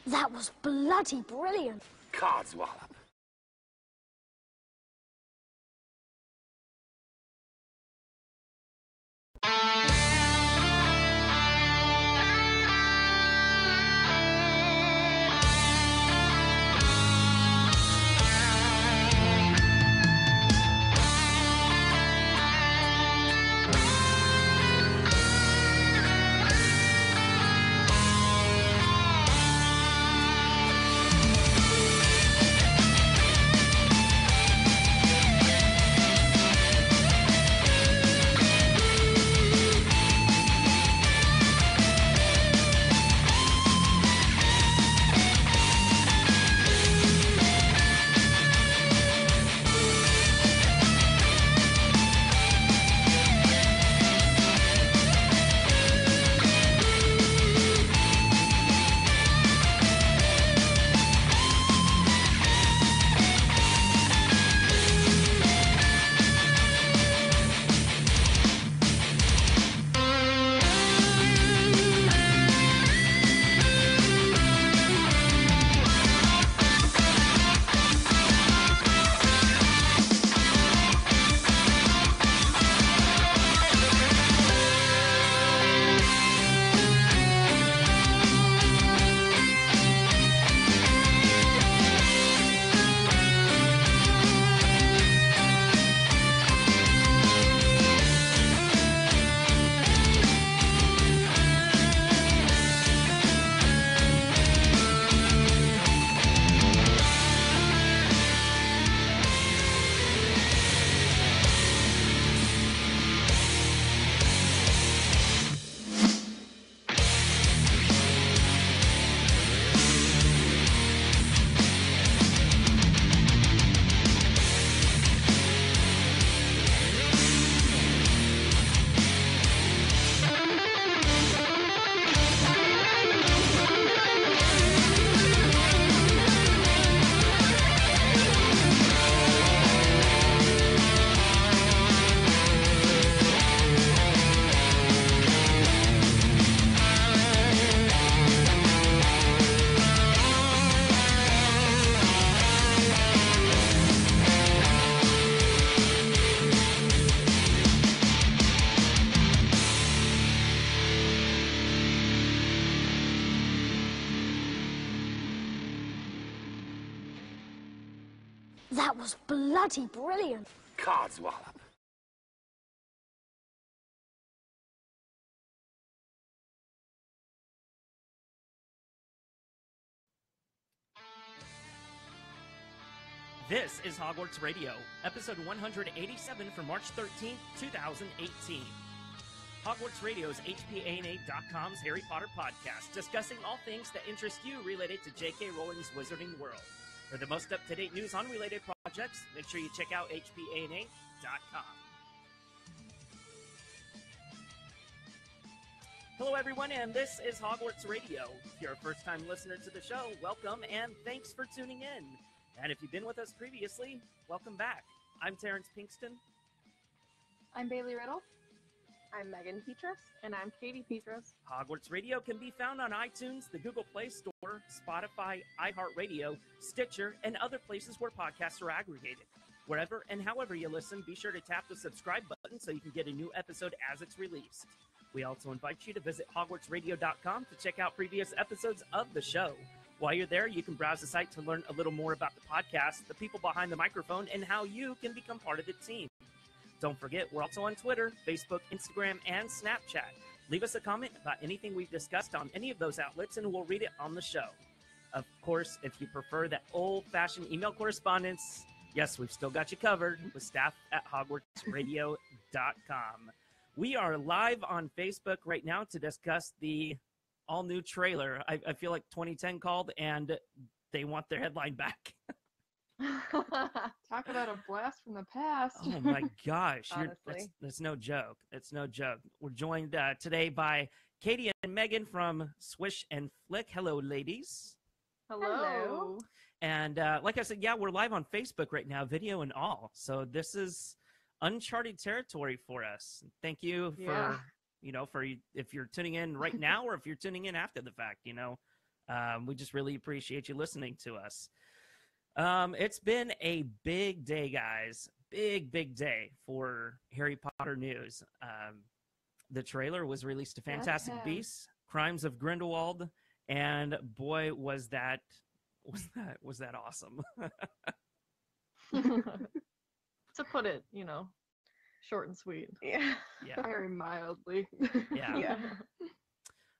That was bloody brilliant. Codswallop. That was bloody brilliant. Codswallop. This is Hogwarts Radio, episode 187 for March 13th, 2018. Hogwarts Radio is HPANA.com's Harry Potter podcast, discussing all things that interest you related to J.K. Rowling's Wizarding World. For the most up-to-date news on related projects, make sure you check out HPANA.com. Hello, everyone, and this is Hogwarts Radio. If you're a first-time listener to the show, welcome, and thanks for tuning in. And if you've been with us previously, welcome back. I'm Terrance Pinkston. I'm Bailey Riddle. I'm Megan Petras. And I'm Katie Petras. Hogwarts Radio can be found on iTunes, the Google Play Store, Spotify, iHeartRadio, Stitcher, and other places where podcasts are aggregated. Wherever and however you listen, be sure to tap the subscribe button so you can get a new episode as it's released. We also invite you to visit hogwartsradio.com to check out previous episodes of the show. While you're there, you can browse the site to learn a little more about the podcast, the people behind the microphone, and how you can become part of the team. Don't forget, we're also on Twitter, Facebook, Instagram, and Snapchat. Leave us a comment about anything we've discussed on any of those outlets, and we'll read it on the show. Of course, if you prefer that old-fashioned email correspondence, yes, we've still got you covered with staff@hogwartsradio.com. We are live on Facebook right now to discuss the all-new trailer. I feel like 2010 called, and they want their headline back. Talk about a blast from the past. Oh my gosh. Honestly. That's no joke. It's no joke. We're joined today by Katie and Megan from Swish and Flick. Hello, ladies. Hello. And like I said, yeah, we're live on Facebook right now, video and all. So this is uncharted territory for us. Thank you for, if you're tuning in right now or if you're tuning in after the fact, We just really appreciate you listening to us. It's been a big day, guys. Big day for Harry Potter news. The trailer was released to Fantastic Beasts, Crimes of Grindelwald, and boy, was that awesome. To put it, short and sweet. Yeah. Very mildly. Yeah.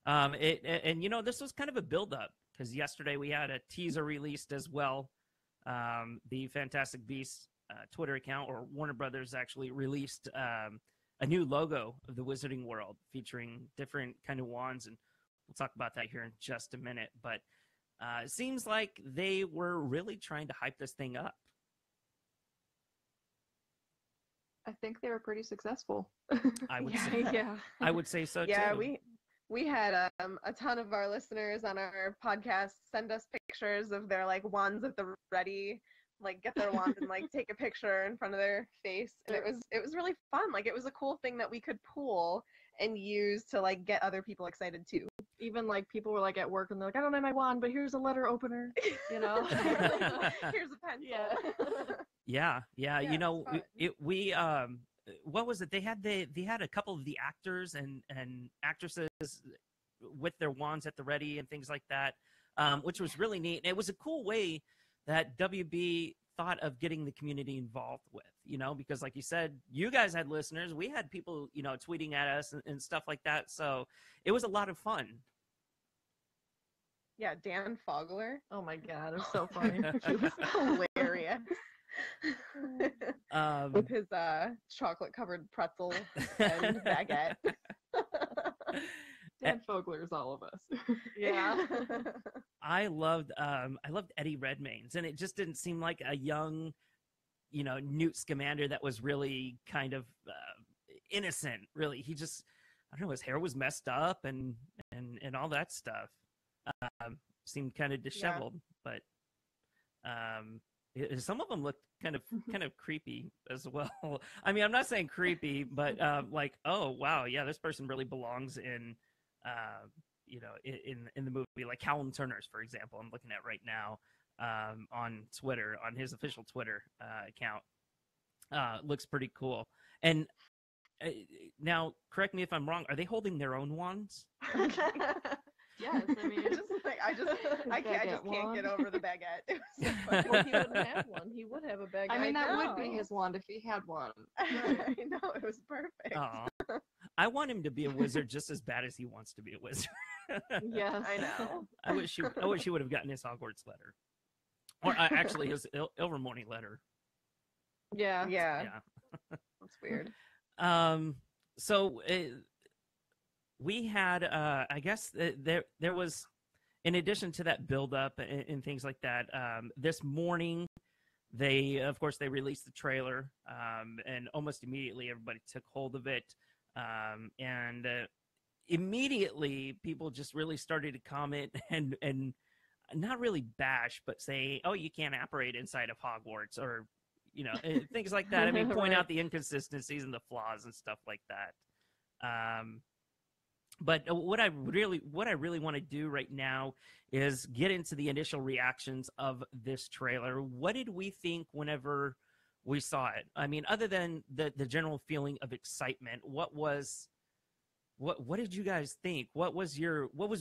This was kind of a build-up because yesterday we had a teaser released as well. The Fantastic Beasts Twitter account, or Warner Brothers, actually released a new logo of the Wizarding World featuring different kind of wands, and we'll talk about that here in just a minute. But it seems like they were really trying to hype this thing up. I think they were pretty successful. I would say, yeah. I would say so too. Yeah, we had a ton of our listeners on our podcast send us pictures of their like wands at the ready, like get their wand and like take a picture in front of their face, and it was really fun. Like, it was a cool thing that we could pool and use to like get other people excited too. Even like people were like at work and they're like, I don't have my wand, but here's a letter opener, Here's a pencil. Yeah. We what was it? They had a couple of the actors and actresses with their wands at the ready and things like that, which was really neat. And it was a cool way that WB thought of getting the community involved with, because like you said, you guys had listeners, we had people, tweeting at us and stuff like that. So it was a lot of fun. Yeah, Dan Fogler. Oh my God, it was so funny. He was hilarious. With his chocolate covered pretzel and baguette. Dan Fogler is all of us. Yeah. I loved Eddie Redmayne's, and it just didn't seem like a young, Newt Scamander that was really kind of innocent. Really, he just, I don't know, his hair was messed up and all that stuff. Seemed kind of disheveled, but some of them looked kind of creepy as well. I mean, I'm not saying creepy, but like, oh wow, yeah, this person really belongs in the movie. Like Callum Turner's, for example, I'm looking at right now on Twitter, on his official Twitter account. Looks pretty cool. And now, correct me if I'm wrong, are they holding their own wands? Yes, I mean, I just can't get over the baguette. It was so funny. Well, he wouldn't have one. He would have a baguette. I mean, that would be his wand if he had one. I know, it was perfect. Aww. I want him to be a wizard just as bad as he wants to be a wizard. Yes, I know. I wish he would have gotten his Hogwarts letter, or actually his Ilvermorny letter. Yeah. That's weird. So we had, I guess there was, in addition to that build-up and things like that, this morning, they released the trailer, and almost immediately everybody took hold of it. And immediately people just really started to comment and not really bash, but say, oh, you can't apparate inside of Hogwarts, or, things like that. I mean, point out the inconsistencies and the flaws and stuff like that. But what I really want to do right now is get into the initial reactions of this trailer. What did we think whenever we saw it? I mean, other than the general feeling of excitement, what did you guys think? What was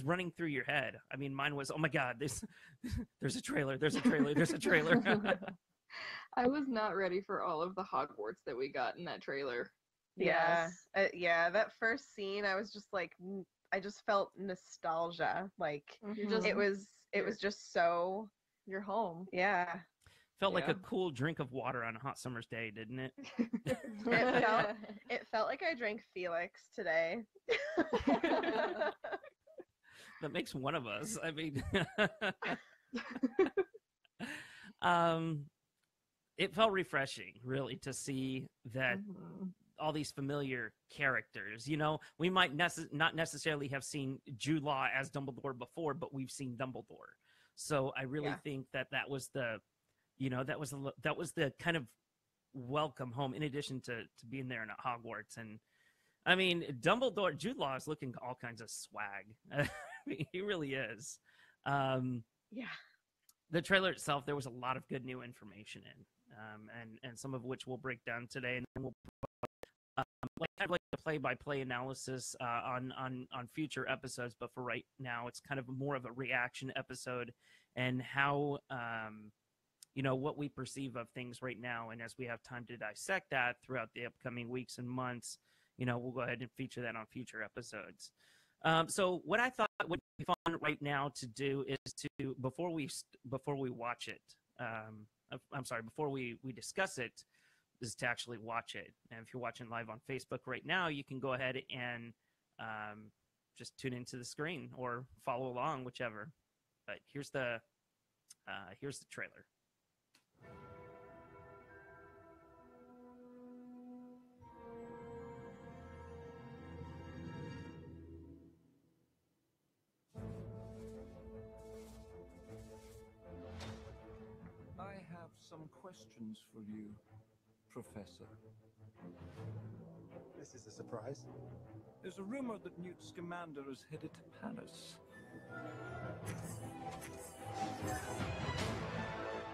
running through your head? I mean, mine was, oh my God, there's a trailer. I was not ready for all of the Hogwarts that we got in that trailer. Yeah. That first scene, I was just like, I just felt nostalgia. Like, it was just so, you're home. Yeah. Felt like a cool drink of water on a hot summer's day, didn't it? It felt like I drank Felix today. That makes one of us. I mean, it felt refreshing, really, to see that all these familiar characters. We might not necessarily have seen Jude Law as Dumbledore before, but we've seen Dumbledore. So I really think that was the, that was the kind of welcome home, in addition to being there in Hogwarts. And I mean, Dumbledore, Jude Law is looking all kinds of swag. I mean, he really is. Yeah. The trailer itself, there was a lot of good new information in, and some of which we'll break down today, and then we'll kind of like the play-by-play analysis on future episodes. But for right now, it's kind of more of a reaction episode, and how what we perceive of things right now. And as we have time to dissect that throughout the upcoming weeks and months, we'll go ahead and feature that on future episodes. So what I thought would be fun right now to do is to, before we watch it, before we discuss it, is to actually watch it. And if you're watching live on Facebook right now, you can go ahead and just tune into the screen or follow along, whichever. But here's the trailer. I have some questions for you, Professor. This is a surprise. There's a rumor that Newt Scamander is headed to Paris.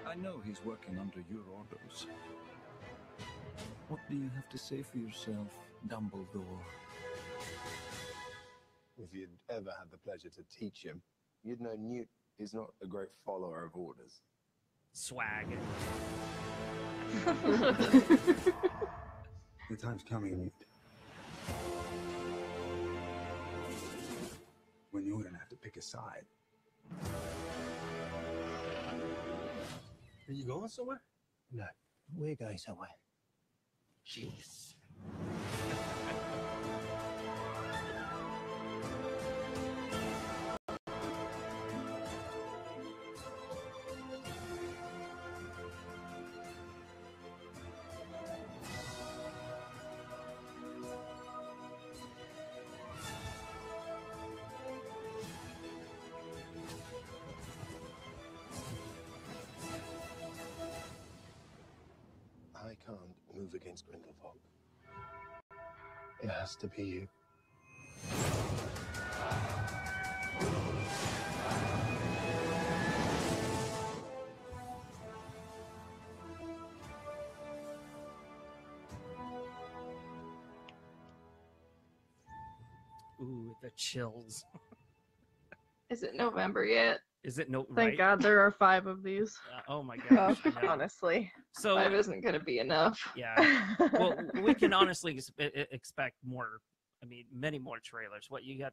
I know he's working under your orders. What do you have to say for yourself, Dumbledore? If you'd ever had the pleasure to teach him, you'd know Newt is not a great follower of orders. Swag. The time's coming, Newt, when you're gonna have to pick a side. Are you going somewhere? No, we're going somewhere. Jeez. I can't move against Grindelwald. It has to be you. Ooh, the chills. Is it November yet? Is it no? Thank right? God there are 5 of these. Oh my gosh. I know. Honestly. So 5 isn't going to be enough. yeah. Well, we can honestly expect more. I mean, many more trailers. What you got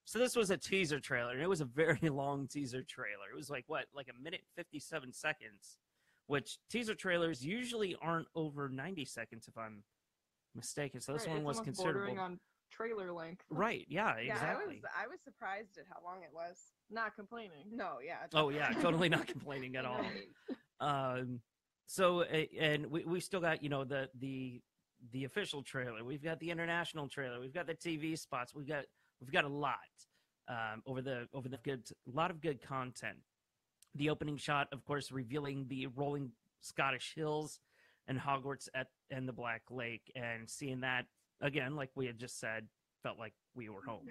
So this was a teaser trailer, and it was a very long teaser trailer. It was like a minute 57 seconds, which teaser trailers usually aren't over 90 seconds, if I'm mistaken. So this one was considerable. Bordering on trailer length. Right? Yeah. Yeah, Exactly. I was surprised at how long it was. Not complaining. No, yeah. Oh yeah, totally not complaining at all. So and we still got the official trailer. We've got the international trailer. We've got the TV spots. We've got a lot over the good, a lot of good content. The opening shot, of course, revealing the rolling Scottish hills and Hogwarts and the Black Lake, and seeing that again, like we had just said, felt like we were home.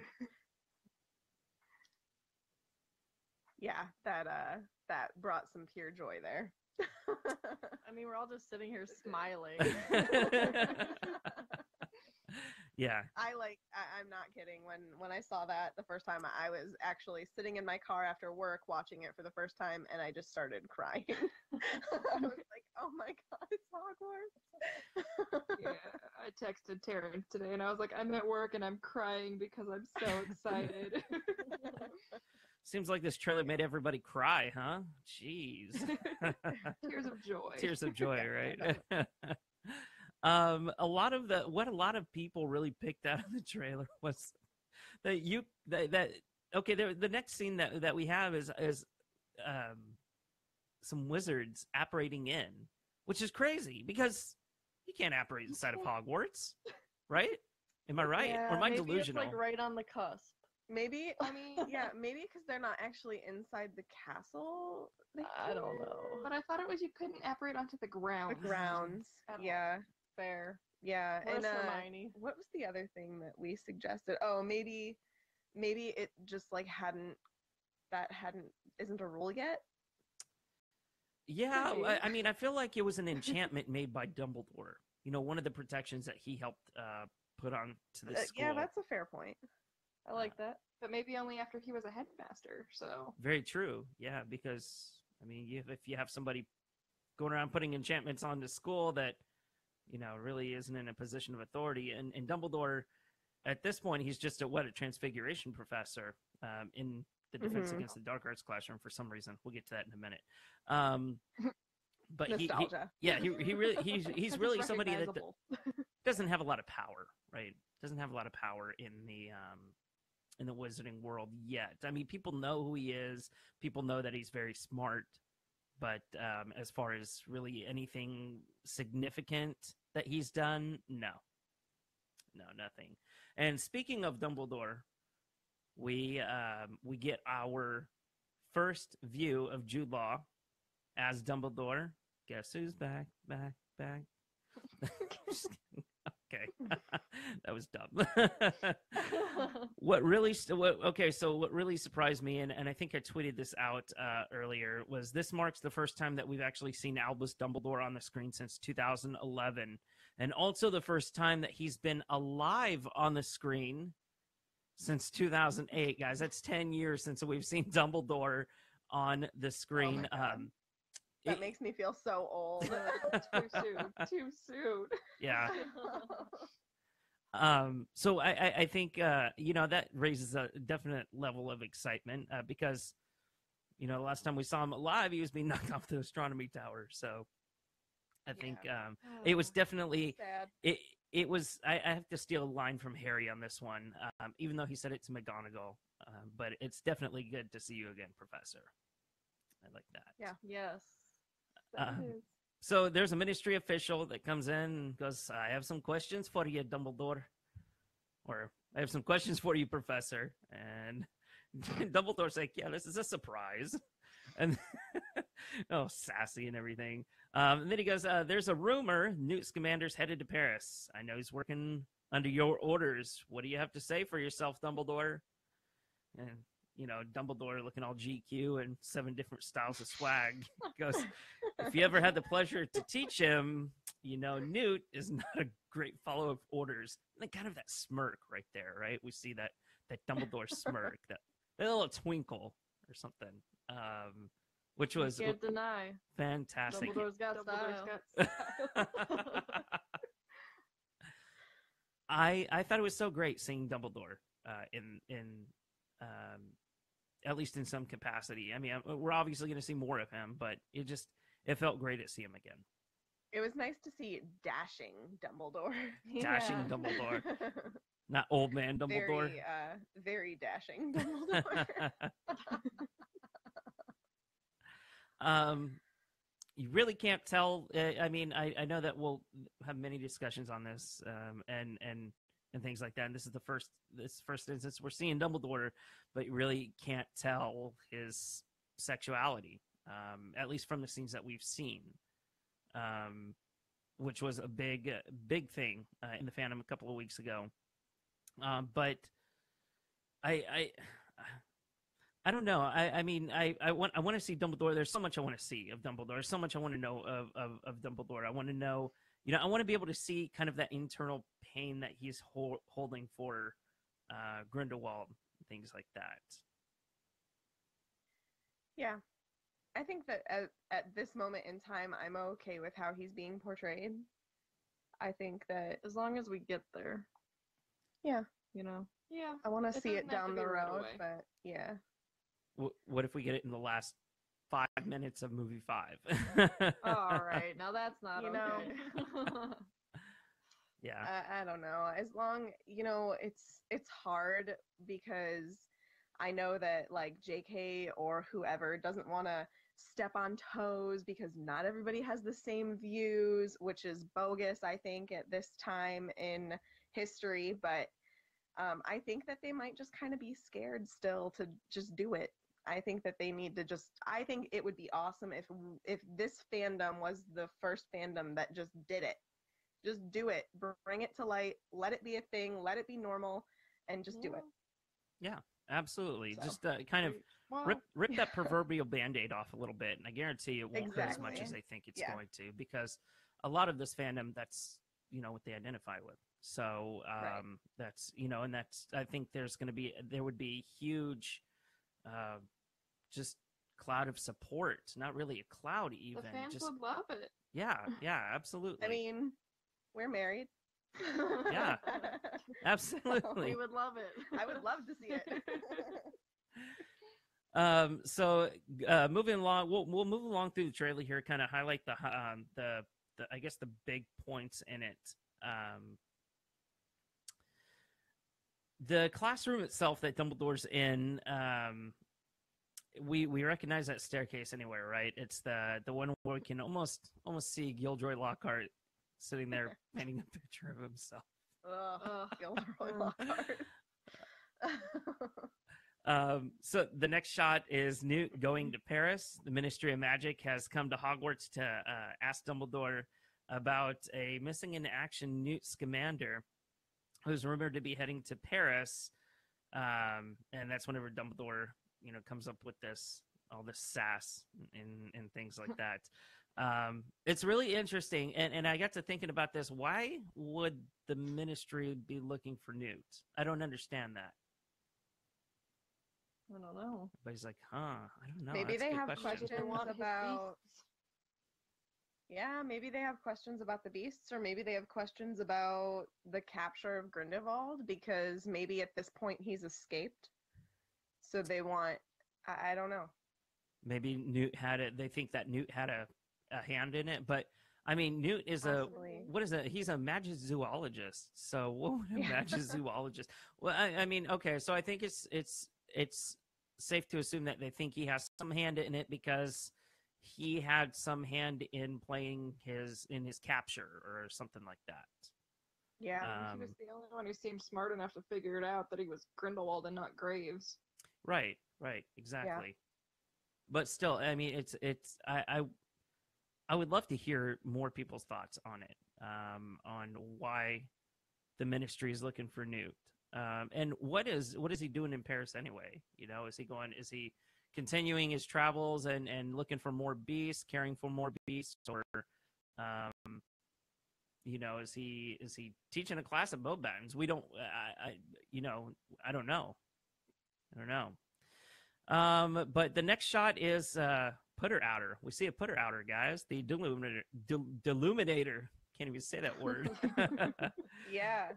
Yeah, that brought some pure joy there. I mean, we're all just sitting here smiling. Yeah. I'm not kidding. When I saw that the first time, I was actually sitting in my car after work watching it for the first time, and I just started crying. I was like, oh my God, it's Hogwarts. Yeah, I texted Terrance today, and I was like, I'm at work, and I'm crying because I'm so excited. Seems like this trailer made everybody cry, huh? Jeez. Tears of joy. Tears of joy, right? A lot of people really picked out of the trailer was that the next scene that we have is some wizards apparating in, which is crazy because you can't apparate inside of Hogwarts, right? Am I right? Yeah, or am I maybe delusional? It's like right on the cusp. Maybe, I mean, yeah, maybe because they're not actually inside the castle. I don't know. But I thought it was you couldn't apparate onto the grounds. The grounds. Yeah. Fair. Yeah. Where's and Hermione? what was the other thing that we suggested? Oh, maybe it just like hadn't that isn't a rule yet. Yeah, Maybe. I mean, I feel like it was an enchantment made by Dumbledore. You know, one of the protections that he helped put on to the school. Yeah, that's a fair point. I like that. But maybe only after he was a headmaster, so... Very true, yeah, because, I mean, if you have somebody going around putting enchantments on the school that, you know, really isn't in a position of authority, and Dumbledore, at this point, he's just a transfiguration professor in the Defense Against the Dark Arts classroom for some reason. We'll get to that in a minute. But Nostalgia. he's really somebody that doesn't have a lot of power, right? Doesn't have a lot of power in the wizarding world yet. I mean, people know who he is. People know that he's very smart. But as far as really anything significant that he's done, no, nothing. And speaking of Dumbledore, we get our first view of Jude Law as Dumbledore. Guess who's back? Okay, that was dumb. What really surprised me, and I think I tweeted this out earlier, was this marks the first time that we've actually seen Albus Dumbledore on the screen since 2011, and also the first time that he's been alive on the screen since 2008. Guys, that's 10 years since we've seen Dumbledore on the screen. That makes me feel so old. Too soon. Yeah. So I think, you know, that raises a definite level of excitement because, you know, the last time we saw him alive, he was being knocked off the astronomy tower. So I think it was definitely, sad. It was, I have to steal a line from Harry on this one, even though he said it to McGonagall, but it's definitely good to see you again, Professor. I like that. Yeah. Yes. So there's a ministry official that comes in and goes, I have some questions for you, Dumbledore. Or, I have some questions for you, Professor. And Dumbledore's like, yeah, this is a surprise. And, oh, sassy and everything. And then he goes, there's a rumor Newt Scamander's headed to Paris. I know he's working under your orders. What do you have to say for yourself, Dumbledore? And, you know, Dumbledore looking all GQ and 7 different styles of swag goes, if you ever had the pleasure to teach him, you know, Newt is not a great follower of orders. And then kind of that smirk right there, right? We see that Dumbledore smirk, that little twinkle or something, which was Can't deny. Fantastic. Dumbledore's got style. I thought it was so great seeing Dumbledore in at least in some capacity. I mean, we're obviously going to see more of him, but it felt great to see him again. It was nice to see dashing Dumbledore. Dashing Dumbledore. Not old man Dumbledore. Very dashing Dumbledore. You really can't tell. I mean, I know that we'll have many discussions on this, and things like that. And this first instance we're seeing Dumbledore, but you really can't tell his sexuality, at least from the scenes that we've seen, which was a big thing in the fandom a couple of weeks ago. But I don't know. I mean, I want to see Dumbledore. There's so much I want to see of Dumbledore. There's so much I want to know of Dumbledore. I want to know, you know, I want to be able to see kind of that internal pain that he's holding for Grindelwald, things like that. Yeah. I think that at this moment in time, I'm okay with how he's being portrayed. I think that as long as we get there. Yeah. You know? Yeah. I want to see it down the right road, away. but yeah. What if we get it in the last 5 minutes of movie 5? All right. Now that's not You okay. Yeah. I don't know. As long, you know, it's hard because I know that like JK or whoever doesn't want to step on toes because not everybody has the same views, which is bogus, I think, at this time in history. But I think that they might just kind of be scared still to just do it. I think that they need to I think it would be awesome if this fandom was the first fandom that just did it. Just do it. Bring it to light. Let it be a thing. Let it be normal. And just do it. Yeah, absolutely. So. Just kind of Well, rip that proverbial Band-Aid off a little bit, and I guarantee it won't hurt as much as Exactly. they think it's Yeah. going to, because a lot of this fandom, that's, you know, what they identify with. So Right. that's, you know, and that's, I think there would be huge just cloud of support, not really a cloud the even. fans Just would love it. yeah, absolutely. I mean, we're married. Yeah. Absolutely. We would love it. I would love to see it. So moving along, we'll move along through the trailer here, kind of highlight the I guess the big points in it. The classroom itself that Dumbledore's in, we recognize that staircase anywhere, right? It's the one where we can almost see Gilderoy Lockhart sitting there painting a picture of himself. Ugh, Gilderoy Lockhart. So the next shot is Newt going to Paris. The Ministry of Magic has come to Hogwarts to ask Dumbledore about a missing in action Newt Scamander, who's rumored to be heading to Paris. And that's whenever Dumbledore, you know, comes up with all this sass and things like that. It's really interesting. And I got to thinking about this. Why would the Ministry be looking for Newt? I don't understand that. I don't know. But he's like, I don't know. Maybe That's a they good have question. questions They want his about. beasts. Yeah, maybe they have questions about the beasts, or maybe they have questions about the capture of Grindelwald, because maybe at this point he's escaped. So they want. I don't know. Maybe Newt had it. They think that Newt had a hand in it. But I mean, Newt is Possibly. what is it? He's a magizoologist. So what would a Yeah. magizoologist? Well, I mean, okay. So I think it's safe to assume that they think he has some hand in it because he had some hand in playing his capture or something like that. Yeah. He was the only one who seemed smart enough to figure it out that he was Grindelwald and not Graves. Right, exactly. But still, I mean, I would love to hear more people's thoughts on it, on why the Ministry is looking for Newt, and what is he doing in Paris anyway? You know, is he continuing his travels and looking for more beasts, caring for more beasts, or you know, is he teaching a class of Bowbattens? We don't, I don't know. But the next shot is Putter Outer. We see a Putter Outer, guys. The Deluminator. Can't even say that word. Yeah.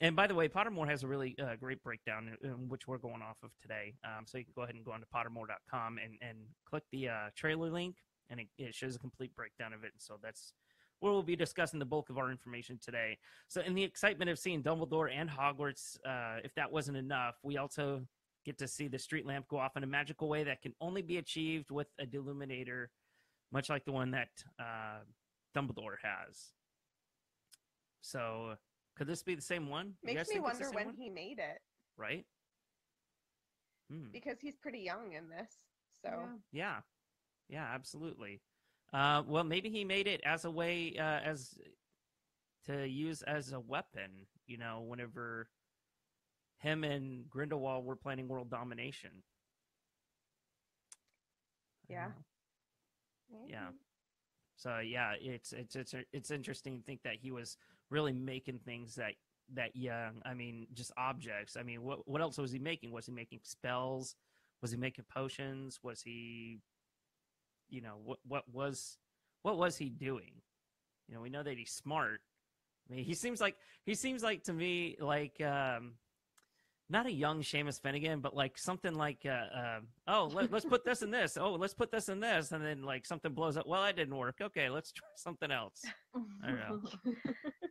And by the way, Pottermore has a really great breakdown, which we're going off of today. So you can go ahead and go on to pottermore.com and click the trailer link, and it shows a complete breakdown of it. So that's where we'll be discussing the bulk of our information today. So in the excitement of seeing Dumbledore and Hogwarts, if that wasn't enough, we also get to see the street lamp go off in a magical way that can only be achieved with a Deluminator, much like the one that Dumbledore has. So could this be the same one? You guys Makes me think it's the wonder same when one? he made it, Right? because he's pretty young in this. So Yeah. Yeah, absolutely. Well, maybe he made it as a way as to use as a weapon, you know, whenever him and Grindelwald were planning world domination. Yeah. Yeah. So yeah, it's interesting to think that he was really making things that young. I mean, just objects. I mean, what else was he making? Was he making spells? Was he making potions? Was he, you know, what was he doing? You know, we know that he's smart. I mean, he seems like to me like not a young Seamus Finnegan, but like something like let's put this in this. Oh, let's put this in this, and then like something blows up. Well, that didn't work. Okay, let's try something else. I don't know.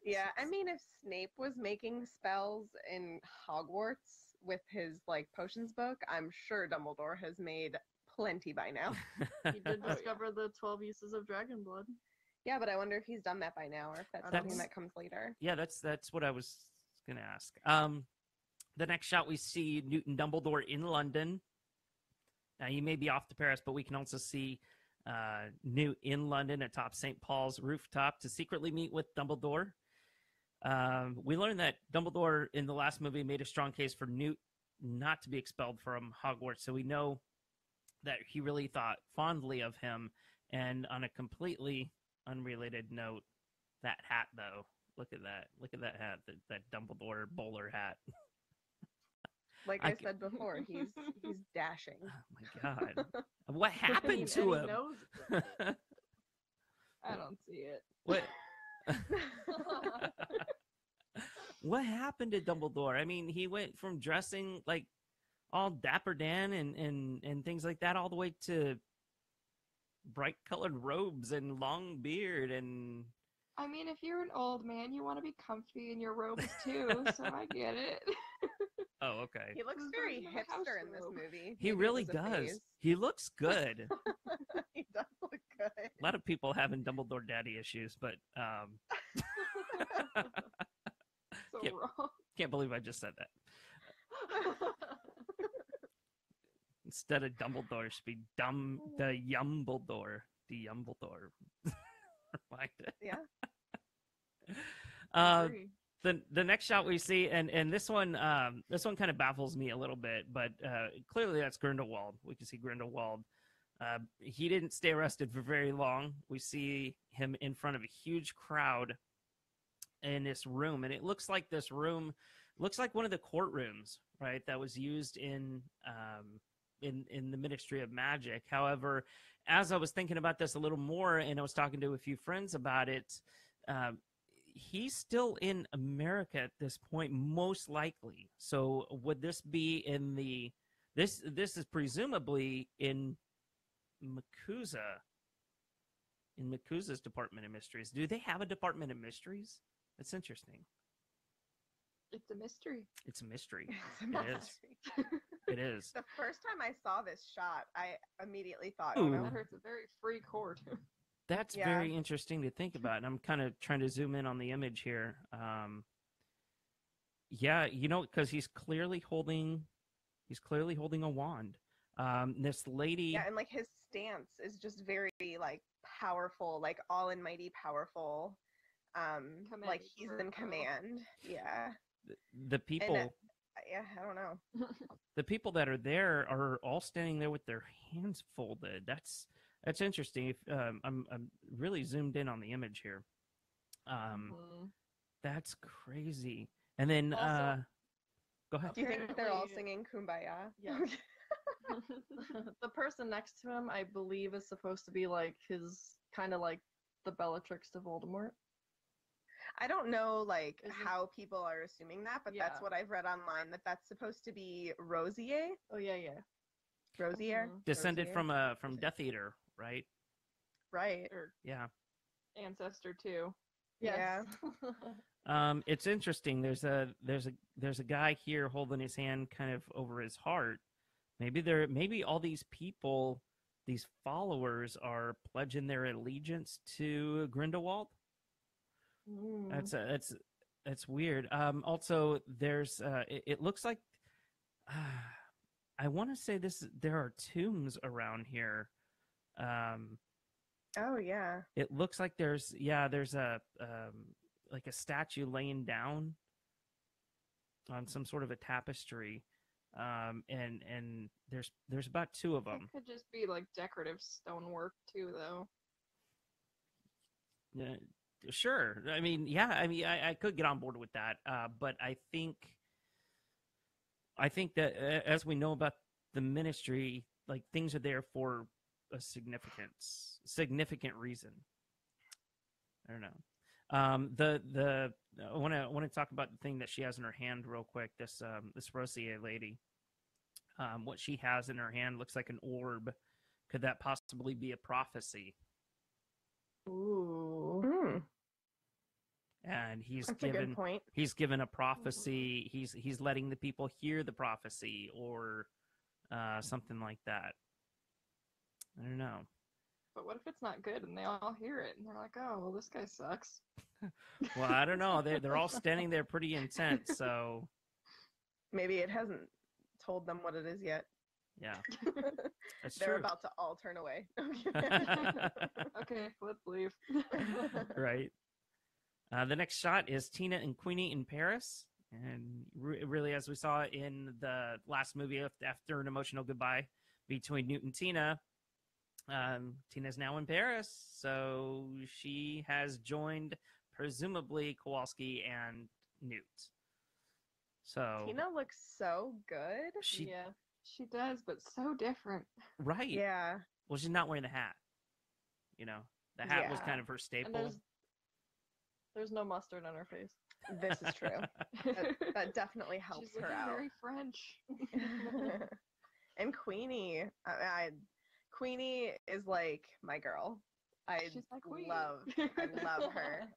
yeah, I mean, if Snape was making spells in Hogwarts with his like potions book, I'm sure Dumbledore has made plenty by now. He did discover the 12 uses of dragon blood. Yeah, but I wonder if he's done that by now, or if that's something that comes later. Yeah, that's what I was gonna ask. The next shot, we see Newt and Dumbledore in London. Now, you may be off to Paris, but we can also see Newt in London atop St. Paul's rooftop to secretly meet with Dumbledore. We learned that Dumbledore in the last movie made a strong case for Newt not to be expelled from Hogwarts. So we know that he really thought fondly of him. And on a completely unrelated note, that hat, though, look at that. Look at that hat, that Dumbledore bowler hat. Like I said before, he's dashing. Oh, my God. What happened to him? I don't see it. What? What happened to Dumbledore? I mean, he went from dressing like all Dapper Dan and things like that all the way to bright colored robes and long beard. And I mean, if you're an old man, you want to be comfy in your robes too, so I get it. Oh, okay. He looks very hipster in this movie. He really does. He looks good. He does look good. A lot of people having Dumbledore daddy issues, but So wrong. can't believe I just said that. Instead of Dumbledore, it should be the Yumbledore. The Yumbledore. Yeah. The next shot we see, and this one kind of baffles me a little bit, but clearly that's Grindelwald. We can see Grindelwald. He didn't stay arrested for very long. We see him in front of a huge crowd in this room, and it looks like this room looks like one of the courtrooms, right, that was used in the Ministry of Magic. However, as I was thinking about this a little more, and I was talking to a few friends about it, he's still in America at this point, most likely. So would this be in the this is presumably in Makusa's Department of Mysteries. Do they have a Department of Mysteries? That's interesting. It's a mystery. It's a mystery. It's a mystery. It is. The first time I saw this shot, I immediately thought, Ooh. It's a very free court. That's very interesting to think about. And I'm kind of trying to zoom in on the image here. Yeah, because he's clearly holding a wand. This lady. Yeah, and like his stance is just very like powerful, like almighty powerful. Like he's in command. Yeah. The people. And, yeah, I don't know. The people that are there are all standing there with their hands folded. That's interesting. I'm really zoomed in on the image here. That's crazy. And then Also, go ahead. Do you think they're all singing Kumbaya? Yeah. The person next to him, I believe, is supposed to be like his kind of like the Bellatrix to Voldemort. I don't know like how people are assuming that, but Yeah. that's what I've read online, that's supposed to be Rosier. Oh yeah. Rosier. Descended Rosier? from Death Eater, right? Right. Or Yeah. ancestor too. Yeah. It's interesting. There's a guy here holding his hand kind of over his heart. Maybe all these people, these followers, are pledging their allegiance to Grindelwald. That's weird. Also, there's it looks like I want to say there are tombs around here. Oh yeah. It looks like there's a like a statue laying down on some sort of a tapestry. And there's about two of them. It could just be like decorative stonework too, though. Yeah, sure. I mean, yeah. I mean, I could get on board with that. But I think that as we know about the Ministry, like things are there for a significant reason. I don't know. I want to talk about the thing that she has in her hand real quick. This Rosier lady. What she has in her hand looks like an orb. Could that possibly be a prophecy? Ooh. And That's a good point. he's given a prophecy. He's letting the people hear the prophecy, or something like that. I don't know. But what if it's not good and they all hear it and they're like, "Oh, well, this guy sucks." Well, I don't know. They're all standing there pretty intense, so Maybe it hasn't told them what it is yet. yeah, that's They're true. about to all turn away. Okay, let's leave. Right. The next shot is Tina and Queenie in Paris. And really, as we saw in the last movie, after an emotional goodbye between Newt and Tina, Tina's now in Paris, so she has joined, presumably, Kowalski and Newt. So Tina looks so good. Yeah, she does, but so different. right. Yeah. Well, she's not wearing the hat. You know, the hat was Yeah. kind of her And staple. there's no mustard on her face. This is true. That definitely helps She's her looking out. very French. And Queenie, Queenie is like my girl. She's my queen. I love her.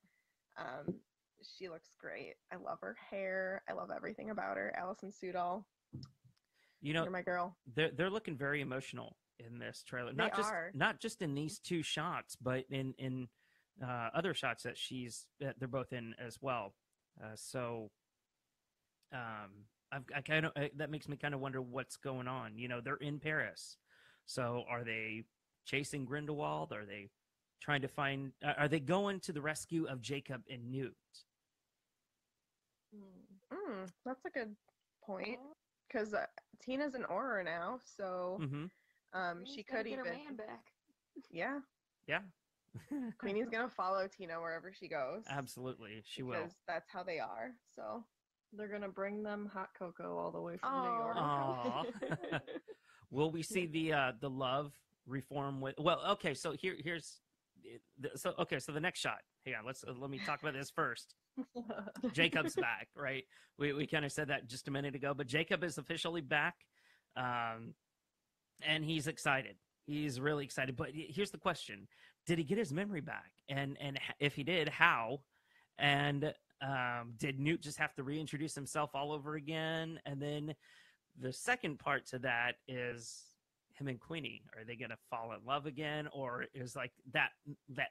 She looks great. I love her hair. I love everything about her. Alison Sudol, You know, you're my girl. they're looking very emotional in this trailer. They Not are. not just in these two shots, but in other shots that they're both in as well. That makes me kind of wonder what's going on. You know, they're in Paris, so are they chasing Grindelwald? Are they trying to find? Are they going to the rescue of Jacob and Newt? That's a good point. Because Tina's an Auror now, so she could get even. her man back. Yeah, Yeah. Queenie's gonna follow Tina wherever she goes. Absolutely, she will. Because that's how they are. So. They're gonna bring them hot cocoa all the way from New Aw. York. Aw. Will we see the love reform with? Well, okay. So here's so the next shot. Hang on. Let me talk about this first. Jacob's back, right? We kind of said that just a minute ago, but Jacob is officially back, and he's excited. He's really excited. But here's the question: did he get his memory back? And if he did, how? And did Newt just have to reintroduce himself all over again? And then the second part to that is him and Queenie. Are they going to fall in love again, or is like that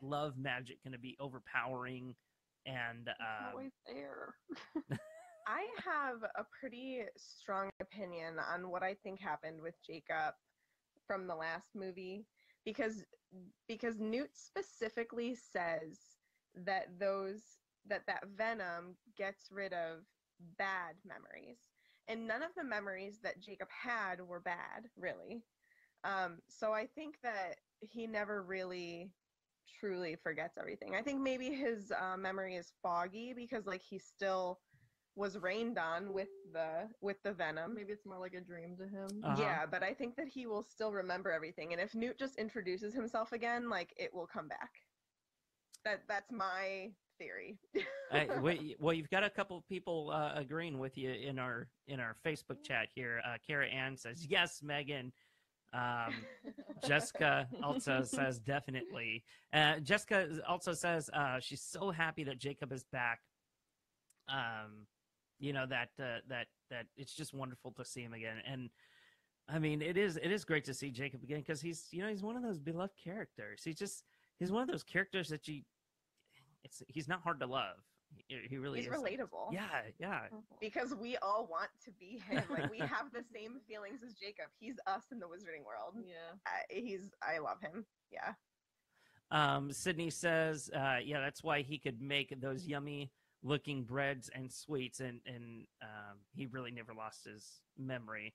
love magic going to be overpowering? And Always there. I have a pretty strong opinion on what I think happened with Jacob from the last movie, because Newt specifically says that that venom gets rid of bad memories, and none of the memories that Jacob had were bad, really. So I think that he never really truly forgets everything. I think maybe his memory is foggy because like he still was rained on with the venom. Maybe it's more like a dream to him. Yeah, but I think that he will still remember everything, and if Newt just introduces himself again, like it will come back. That's my theory. Well, you've got a couple of people agreeing with you in our Facebook chat here. Kara Ann says yes, Megan. Jessica also says definitely. Jessica also says she's so happy that Jacob is back. You know that it's just wonderful to see him again, and I mean it is great to see Jacob again because he's one of those beloved characters. He's one of those characters that he's not hard to love. He really is. He's relatable. Yeah. Because we all want to be him. Like we have the same feelings as Jacob. He's us in the wizarding world. Yeah. I love him. Yeah. Sydney says, yeah, that's why he could make those yummy looking breads and sweets, and he really never lost his memory.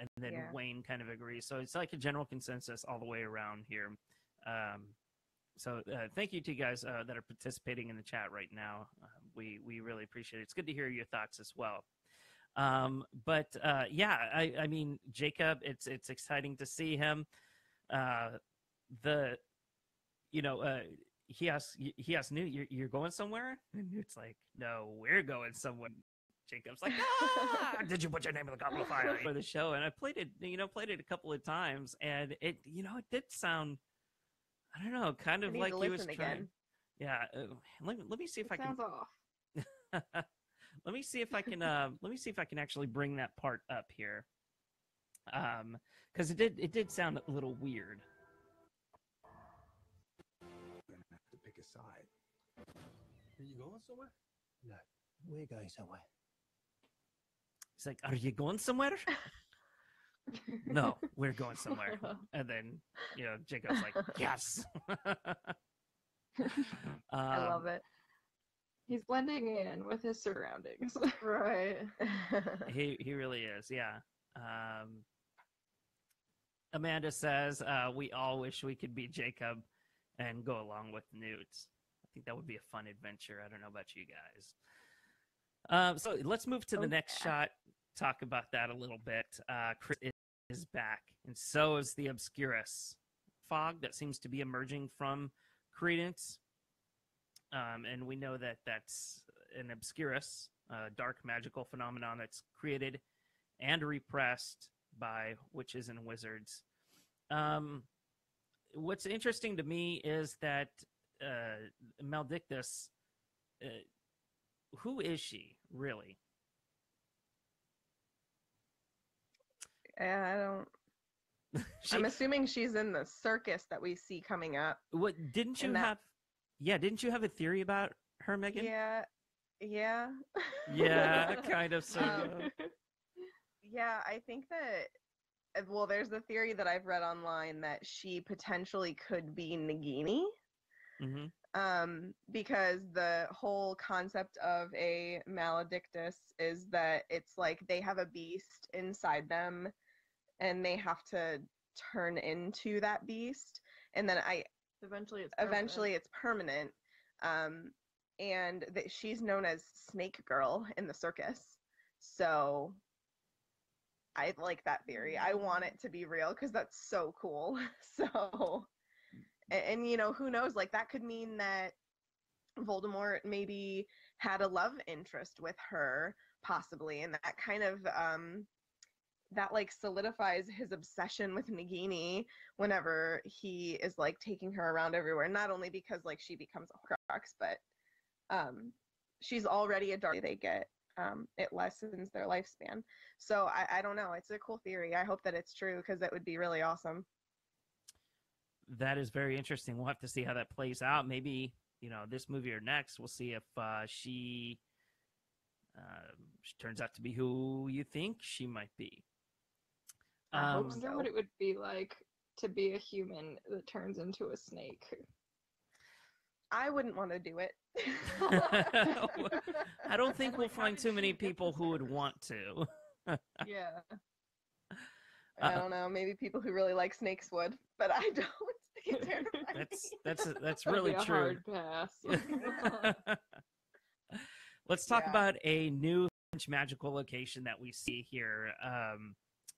And then Wayne kind of agrees. So it's like a general consensus all the way around here. So thank you to you guys that are participating in the chat right now. We really appreciate it. It's good to hear your thoughts as well. But I mean, Jacob, it's exciting to see him. He asked Newt, you're going somewhere? And Newt's like, no, we're going somewhere. Jacob's like, did you put your name in the goblet of fire for the show? And I played it a couple of times, and it did sound, I don't know, kind of like he was trying. Again. Yeah, let me see if I can. Sounds off. Let me see if I can. Let me see if I can actually bring that part up here. Because it did sound a little weird. We're gonna have to pick a side. Are you going somewhere? No, we're going somewhere. He's like, "Are you going somewhere?" No, we're going somewhere. And then, Jacob's like, yes. I love it. He's blending in with his surroundings. Right. He really is, yeah. Amanda says, we all wish we could be Jacob and go along with Newt. I think that would be a fun adventure. I don't know about you guys. So let's move to the next shot, talk about that a little bit. Chris is back, and so is the Obscurus fog that seems to be emerging from Credence. And we know that that's an Obscurus, dark magical phenomenon that's created and repressed by witches and wizards. What's interesting to me is that Maledictus, who is she, really? I don't... I'm assuming she's in the circus that we see coming up. What, didn't you have... Yeah, didn't you have a theory about her, Megan? Yeah. Yeah, kind of, so. Yeah, I think that, well, there's the theory that I've read online that she potentially could be Nagini. Because the whole concept of a Maledictus is that it's like they have a beast inside them and they have to turn into that beast. And then eventually it's permanent. And that she's known as Snake Girl in the circus. So I like that theory. I want it to be real because that's so cool. So, and you know, who knows, like that could mean that Voldemort maybe had a love interest with her, possibly, and that kind of that like solidifies his obsession with Nagini whenever he is like taking her around everywhere. Not only because like she becomes a Horcrux, but she's already a dark. They get it lessens their lifespan. So I don't know. It's a cool theory. I hope that it's true because that would be really awesome. That is very interesting. We'll have to see how that plays out. Maybe, you know, this movie or next, we'll see if she turns out to be who you think she might be. I wonder what it would be like to be a human that turns into a snake. I wouldn't want to do it. I don't think we'll find too many people who would want to. Yeah. I don't know. Maybe people who really like snakes would, but I don't. It terrifies me. That's really true. Hard pass. Let's talk about a new French magical location that we see here.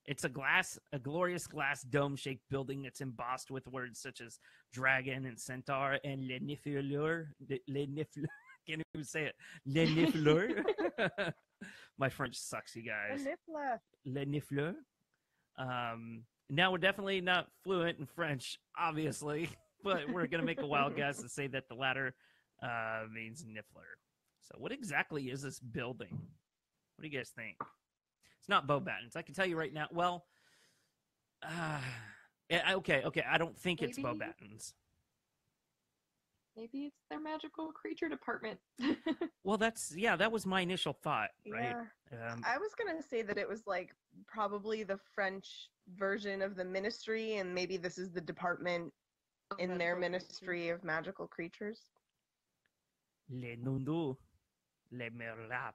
It's a glorious glass dome-shaped building that's embossed with words such as dragon and centaur and le nifleur. Can't even say it. Le nifleur. My French sucks, you guys. Le nifleur. Now we're definitely not fluent in French, obviously, but we're gonna make a wild guess and say that the latter means niffler. So, what exactly is this building? What do you guys think? It's not Beauxbatons. I can tell you right now. Well, okay. I don't think it's Beauxbatons. Maybe it's their magical creature department. Well, that was my initial thought, right? Yeah. I was gonna say that it was like probably the French version of the ministry, and maybe this is the department in their ministry of magical creatures. Les nundus, les merlap.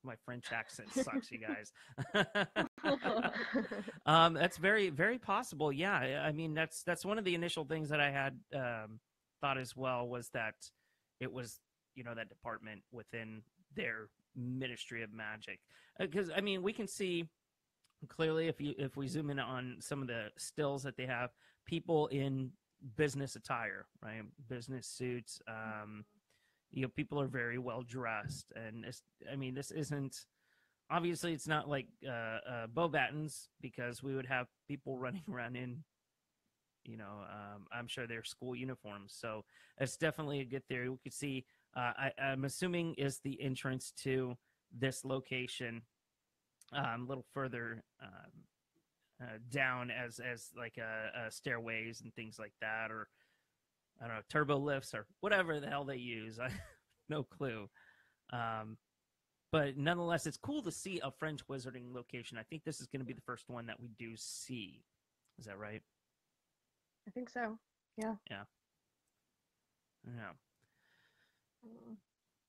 My French accent sucks, you guys. That's very, very possible. Yeah, I mean that's one of the initial things that I had thought as well, was that it was, you know, that department within their Ministry of Magic. Because I mean, we can see clearly if we zoom in on some of the stills that they have, people in business attire, right? Business suits. You know, people are very well dressed, and this isn't, obviously it's not like Beauxbatons, because we would have people running around in, you know, I'm sure their school uniforms. So it's definitely a good theory. We could see, I'm assuming is the entrance to this location a little further down as like stairways and things like that, or I don't know, turbo lifts or whatever the hell they use. I have no clue. But nonetheless, it's cool to see a French wizarding location. I think this is going to be the first one that we do see. Is that right? I think so. Yeah. Yeah.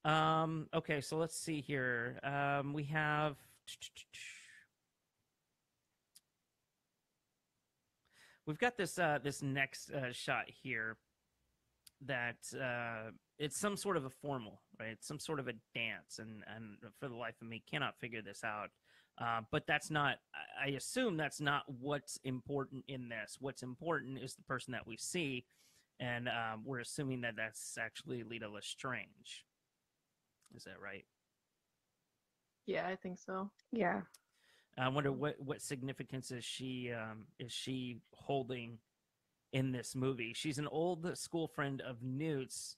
Okay, so let's see here. We have we've got this this next shot here that it's some sort of a formal, right? It's some sort of a dance, and for the life of me, cannot figure this out. But that's not. I assume that's not what's important in this. What's important is the person that we see, and we're assuming that that's actually Lita Lestrange. Is that right? Yeah, I think so. Yeah. I wonder what significance is she holding in this movie. She's an old school friend of Newt's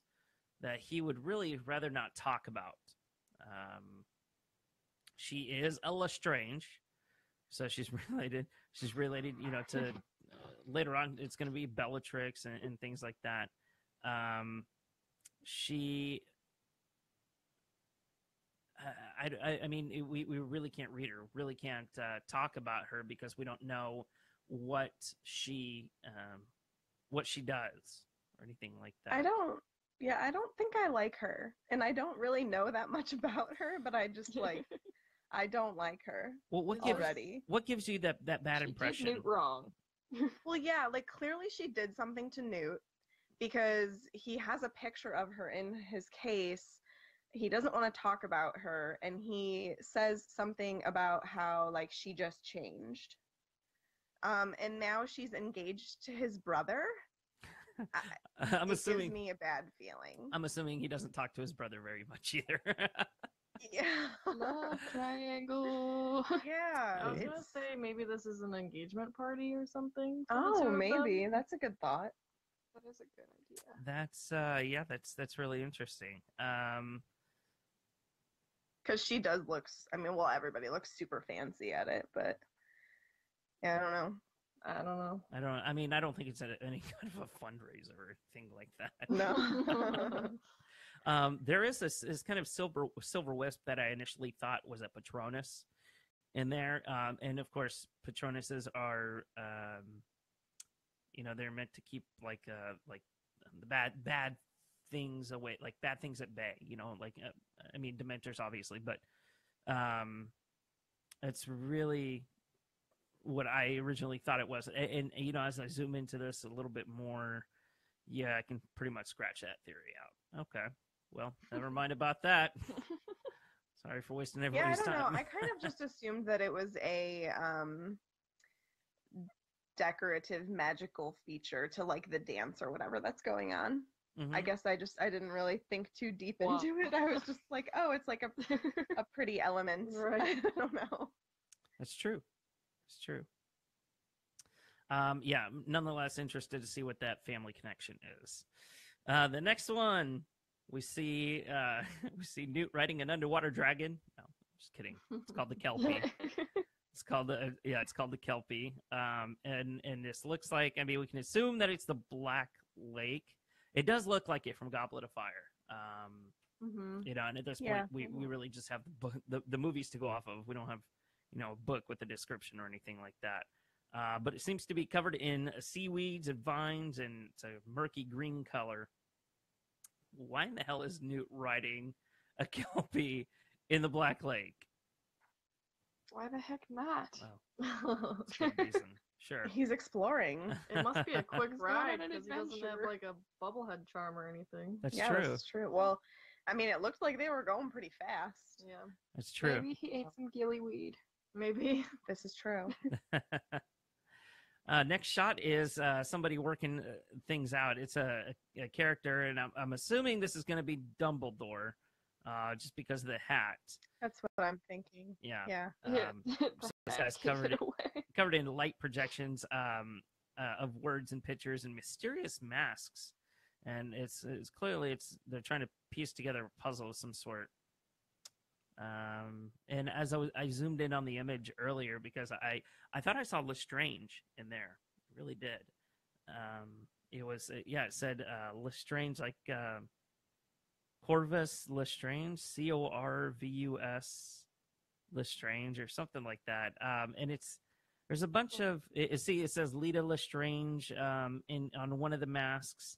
that he would really rather not talk about. She is a Lestrange, so she's related. She's related, you know, to later on. It's going to be Bellatrix and things like that. She. I mean, we really can't read her, really can't talk about her because we don't know what she does or anything like that. I don't think I like her, and I don't really know that much about her, but I just like, I don't like her. Well, what gives you that bad impression? Did Newt wrong. Well, yeah, like clearly she did something to Newt because he has a picture of her in his case. He doesn't want to talk about her, and he says something about how like she just changed. And now she's engaged to his brother. I'm assuming gives me a bad feeling. I'm assuming he doesn't talk to his brother very much either. Yeah. Love triangle. Yeah. I was gonna say maybe this is an engagement party or something. Oh, maybe. That's a good thought. That is a good idea. That's really interesting. Because she does look, I mean, well, everybody looks super fancy at it, but yeah, I don't know. I mean, I don't think it's any kind of a fundraiser or anything like that. No. There is this kind of silver wisp that I initially thought was a Patronus in there, and of course, Patronuses are, you know, they're meant to keep like the bad things away, like bad things at bay. You know, like I mean, Dementors obviously, but it's really what I originally thought it was. And you know, as I zoom into this a little bit more, yeah, I can pretty much scratch that theory out. Okay, well, never mind about that. Sorry for wasting everybody's time. Yeah, I don't know. I kind of just assumed that it was a decorative magical feature to like the dance or whatever that's going on. Mm-hmm. I guess I didn't really think too deep into it. I was just like, oh, it's like a pretty element. Right. I don't know. That's true. It's true. Yeah, nonetheless interested to see what that family connection is. The next one, we see Newt riding an underwater dragon. No, just kidding. It's called the KELPIE. It's called the KELPIE. And this looks like, I mean, we can assume that it's the Black Lake. It does look like it from Goblet of Fire. You know, and at this point, we really just have the movies to go off of. We don't have, you know, a book with a description or anything like that. But it seems to be covered in seaweeds and vines, and it's a murky green color. Why in the hell is Newt riding a KELPIE in the Black Lake? Why the heck not? Well, that's a good reason. Sure. He's exploring. It must be a quick ride an because he doesn't have like a bubblehead charm or anything. That's true. That's true. Well, I mean, it looked like they were going pretty fast. Yeah. That's true. Maybe he ate some gillyweed. Maybe. This is true. Next shot is somebody working things out. It's a character, and I'm assuming this is going to be Dumbledore, just because of the hat. That's what I'm thinking. Yeah. Yeah. So this guy's covered in light projections of words and pictures and mysterious masks, and it's clearly they're trying to piece together a puzzle of some sort. And as I zoomed in on the image earlier because I thought I saw Lestrange in there. I really did. It was it said Lestrange, like Corvus Lestrange, Corvus Lestrange or something like that. And there's a bunch of it says Lita Lestrange on one of the masks.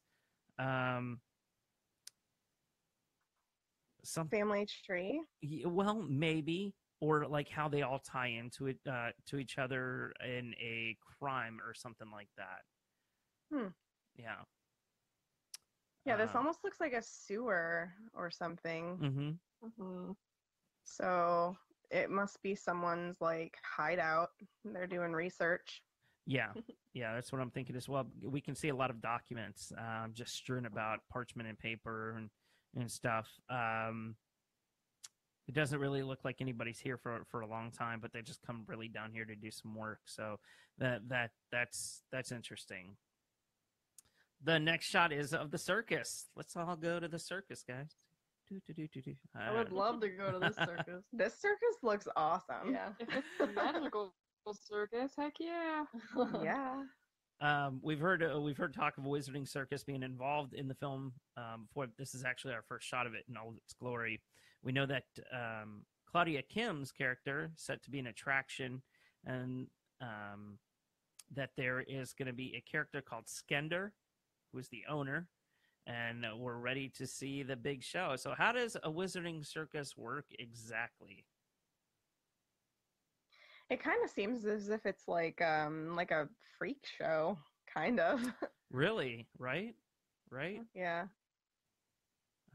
some family tree. well, maybe, or like how they all tie into it to each other in a crime or something like that. Yeah. Yeah, this almost looks like a sewer or something. Mm-hmm. So it must be someone's like hideout. They're doing research. Yeah, yeah, that's what I'm thinking as well. We can see a lot of documents just strewn about, parchment and paper and stuff. It doesn't really look like anybody's here for a long time, but they just come really down here to do some work. So that's interesting. The next shot is of the circus. Let's all go to the circus, guys. I would love to go to this circus. This circus looks awesome. Yeah. If it's a magical circus, heck yeah. Yeah. We've heard talk of a wizarding circus being involved in the film. Before this is actually our first shot of it in all its glory. We know that Claudia Kim's character is set to be an attraction, and that there is going to be a character called Skender, who is the owner, and we're ready to see the big show. So how does a wizarding circus work exactly? It kind of seems as if it's like a freak show, kind of. Really? Right? Yeah.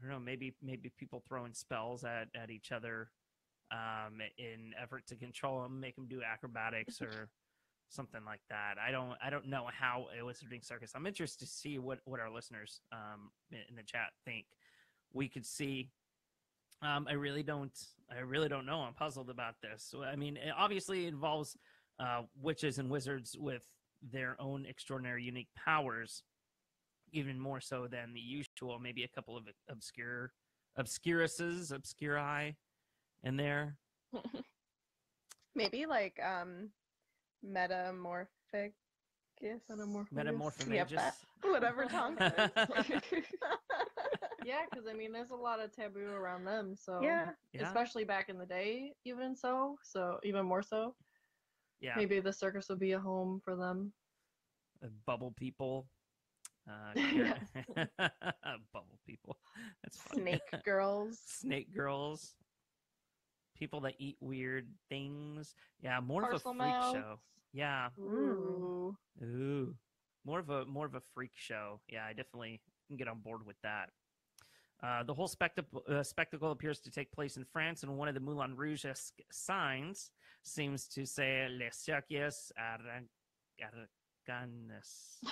I don't know, maybe people throwing spells at each other in effort to control them, make them do acrobatics or something like that. I don't know how a wizarding circus. I'm interested to see what our listeners in the chat think. We could see. I really don't know. I'm puzzled about this. I mean, it obviously involves witches and wizards with their own extraordinary, unique powers, even more so than the usual. Maybe a couple of obscuri in there. Maybe like metamorphic. Metamorphomagus. Yep, whatever tongue. Yeah, because I mean, there's a lot of taboo around them. So Yeah. especially back in the day, even so even more so. Yeah. Maybe the circus would be a home for them. Bubble people. Yeah. Bubble people. That's funny. Snake girls. Snake girls. People that eat weird things. Yeah, more Parcel of a freak mouths. show. Yeah. Ooh. Ooh. More of a freak show. Yeah, I definitely can get on board with that. The whole spectacle appears to take place in France, and one of the Moulin Rouge-esque signs seems to say "Les Circus Aragonés."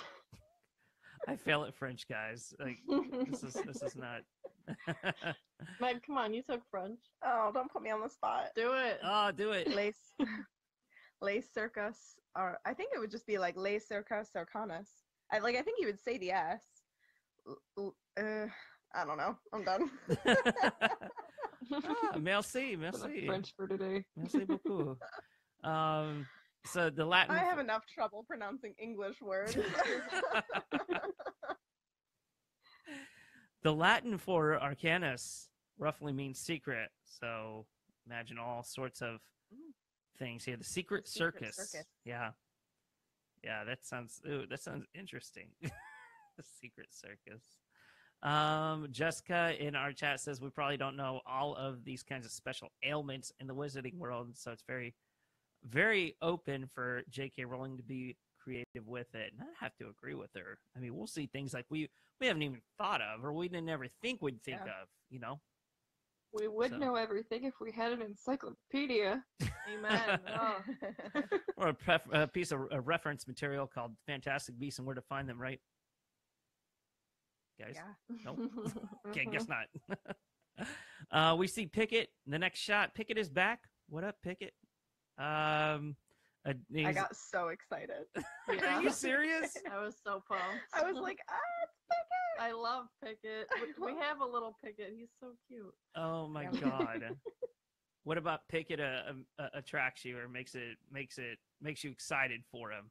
I fail at French, guys. Like this is not. Meg, come on, you took French. Oh, don't put me on the spot. Do it. Oh, do it. Les Circus, or I think it would just be like Les Circus Arcanus. I think you would say the S. I don't know. I'm done. Merci. French for today. Merci beaucoup. So the Latin. I have enough trouble pronouncing English words. The Latin for arcanus roughly means secret. So imagine all sorts of things here. The Secret Circus. Yeah. Yeah, that sounds interesting. The Secret Circus. Jessica in our chat says we probably don't know all of these kinds of special ailments in the wizarding world, so it's very, very open for J.K. Rowling to be creative with it. And I have to agree with her. I mean, we'll see things like we haven't even thought of, or we didn't ever think we'd think of, you know? We would know everything if we had an encyclopedia. Amen. Oh. Or a piece of reference material called Fantastic Beasts and Where to Find Them, right? Guys? Yeah. Nope. Okay, guess not. We see Pickett in the next shot. Pickett is back. What up, Pickett? I got so excited. Are you serious? I was so pumped. I was like, it's Pickett. I love Pickett. We have a little Pickett. He's so cute. Oh my god. What about Pickett attracts you or makes you excited for him?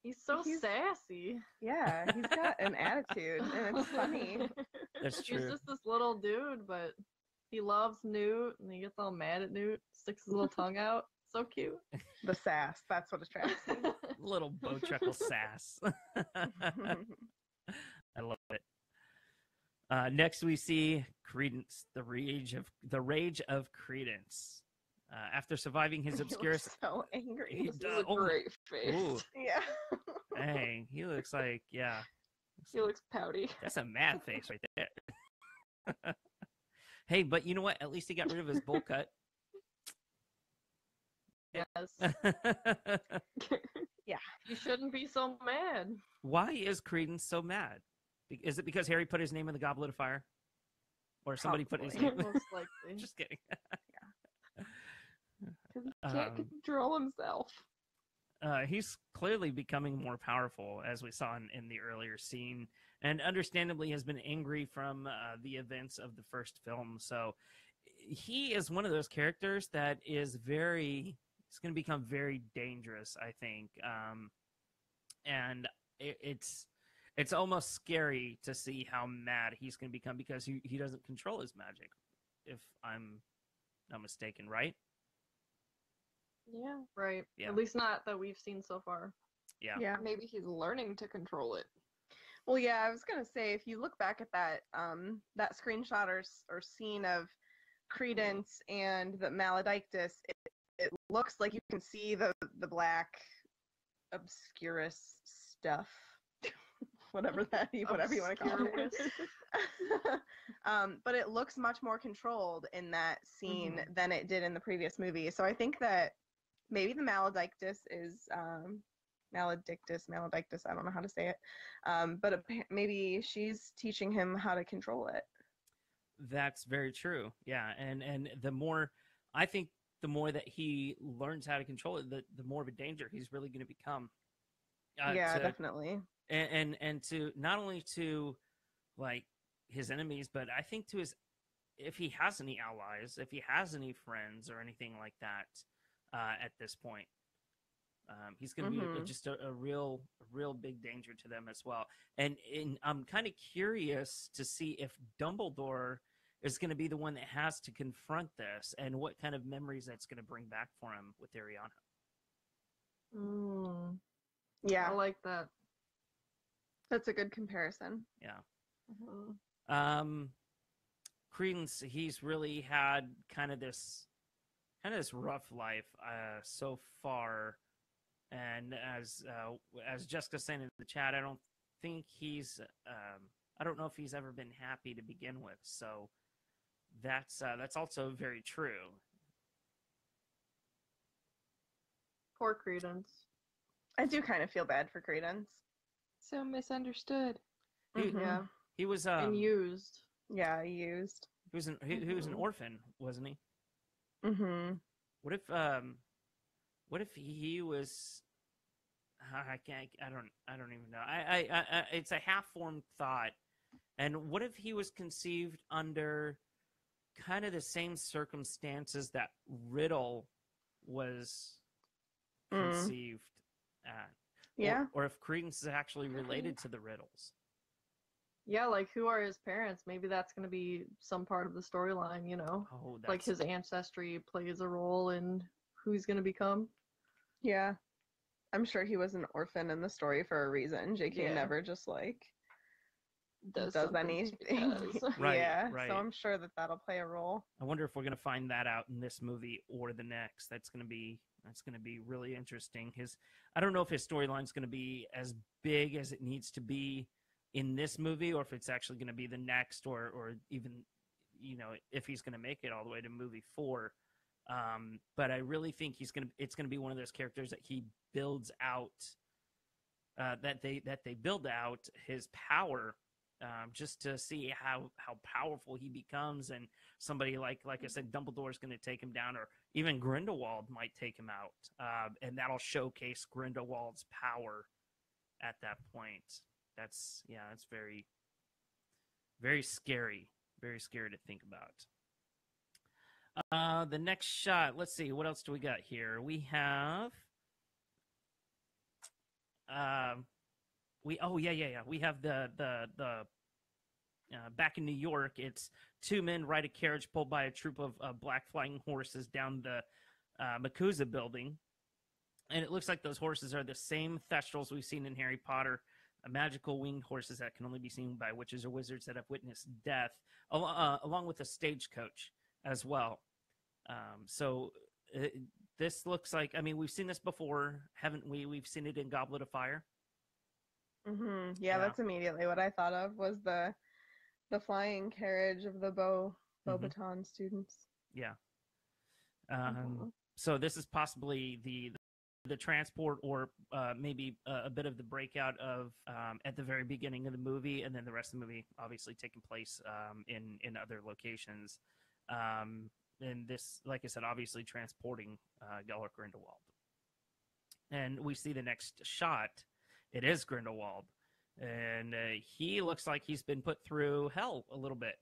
He's sassy. Yeah, he's got an attitude, and it's funny. That's true. He's just this little dude, but he loves Newt, and he gets all mad at Newt, sticks his little tongue out. So cute. The sass, that's what attracts me. Little bow chuckle sass. I love it. Next, we see Credence, the rage of Credence. After surviving his He obscure, looks so angry. He This does- is a great face. Ooh, Yeah. dang, he looks like He looks pouty. that's a mad face right there. Hey, but you know what? At least he got rid of his bowl cut. Yes. You shouldn't be so mad. Why is Credence so mad? Is it because Harry put his name in the Goblet of Fire, or somebody put his name? Most likely. Just kidding. Because he can't control himself. He's clearly becoming more powerful, as we saw in the earlier scene, and understandably has been angry from the events of the first film. So he is one of those characters that is it's going to become very dangerous, I think. And it's almost scary to see how mad he's going to become because he doesn't control his magic, if I'm not mistaken, right? Yeah. Right. Yeah. At least not that we've seen so far. Yeah. Yeah. Maybe he's learning to control it. Well, yeah, I was gonna say if you look back at that that screenshot or scene of Credence and the Maledictus, it looks like you can see the black obscurus stuff, whatever you want to call it. But it looks much more controlled in that scene than it did in the previous movie. So I think that maybe the Maledictus is Maledictus, I don't know how to say it. But maybe she's teaching him how to control it. That's very true. Yeah, and the more I think the more that he learns how to control it, the more of a danger he's really going to become. Definitely. And to not only to like his enemies, but I think to his, if he has any allies, if he has any friends or anything like that, at this point, he's going to be just a real big danger to them as well. And I'm kind of curious to see if Dumbledore is going to be the one that has to confront this and what kind of memories that's going to bring back for him with Ariana. Yeah, I like that. that's a good comparison. Yeah. Credence, he's really had kind of this rough life so far, and as Jessica's saying in the chat, I don't know if he's ever been happy to begin with. So that's also very true. Poor Credence. I do kind of feel bad for Credence. So misunderstood. Yeah. He was And used. Yeah, used. He was an orphan, wasn't he? What if he was? I don't even know. It's a half-formed thought. And what if he was conceived under kind of the same circumstances that Riddle was conceived at? Yeah. Or if Credence is actually related to the Riddles. Yeah, like who are his parents? Maybe that's going to be some part of the storyline, you know? Oh, like his ancestry plays a role in who he's going to become. Yeah. I'm sure he was an orphan in the story for a reason. JK never just like does anything. Right, yeah. right. So I'm sure that'll play a role. I wonder if we're going to find that out in this movie or the next. That's going to be really interesting. I don't know if his storyline's going to be as big as it needs to be in this movie, or if it's actually going to be the next, or even, you know, if he's going to make it all the way to movie 4. But I really think it's going to be one of those characters that he builds out, that they build out his power, just to see how powerful he becomes. And somebody like I said, Dumbledore's going to take him down, or even Grindelwald might take him out, and that'll showcase Grindelwald's power at that point. That's very, very scary. Very scary to think about. The next shot, let's see, what else do we got here? We have we have the back in New York. It's two men ride a carriage pulled by a troop of black flying horses down the MACUSA building, and it looks like those horses are the same Thestrals we've seen in Harry Potter. magical winged horses that can only be seen by witches or wizards that have witnessed death, along with a stagecoach as well. This looks like, I mean, we've seen this before, haven't we? We've seen it in Goblet of Fire. Yeah, that's immediately what I thought of, was the flying carriage of the Beauxbaton students. Yeah. So this is possibly the transport, or maybe a bit of the breakout of at the very beginning of the movie, and then the rest of the movie obviously taking place in other locations. And this, like I said, obviously transporting Gellert Grindelwald. And we see the next shot. It is Grindelwald. And he looks like he's been put through hell a little bit.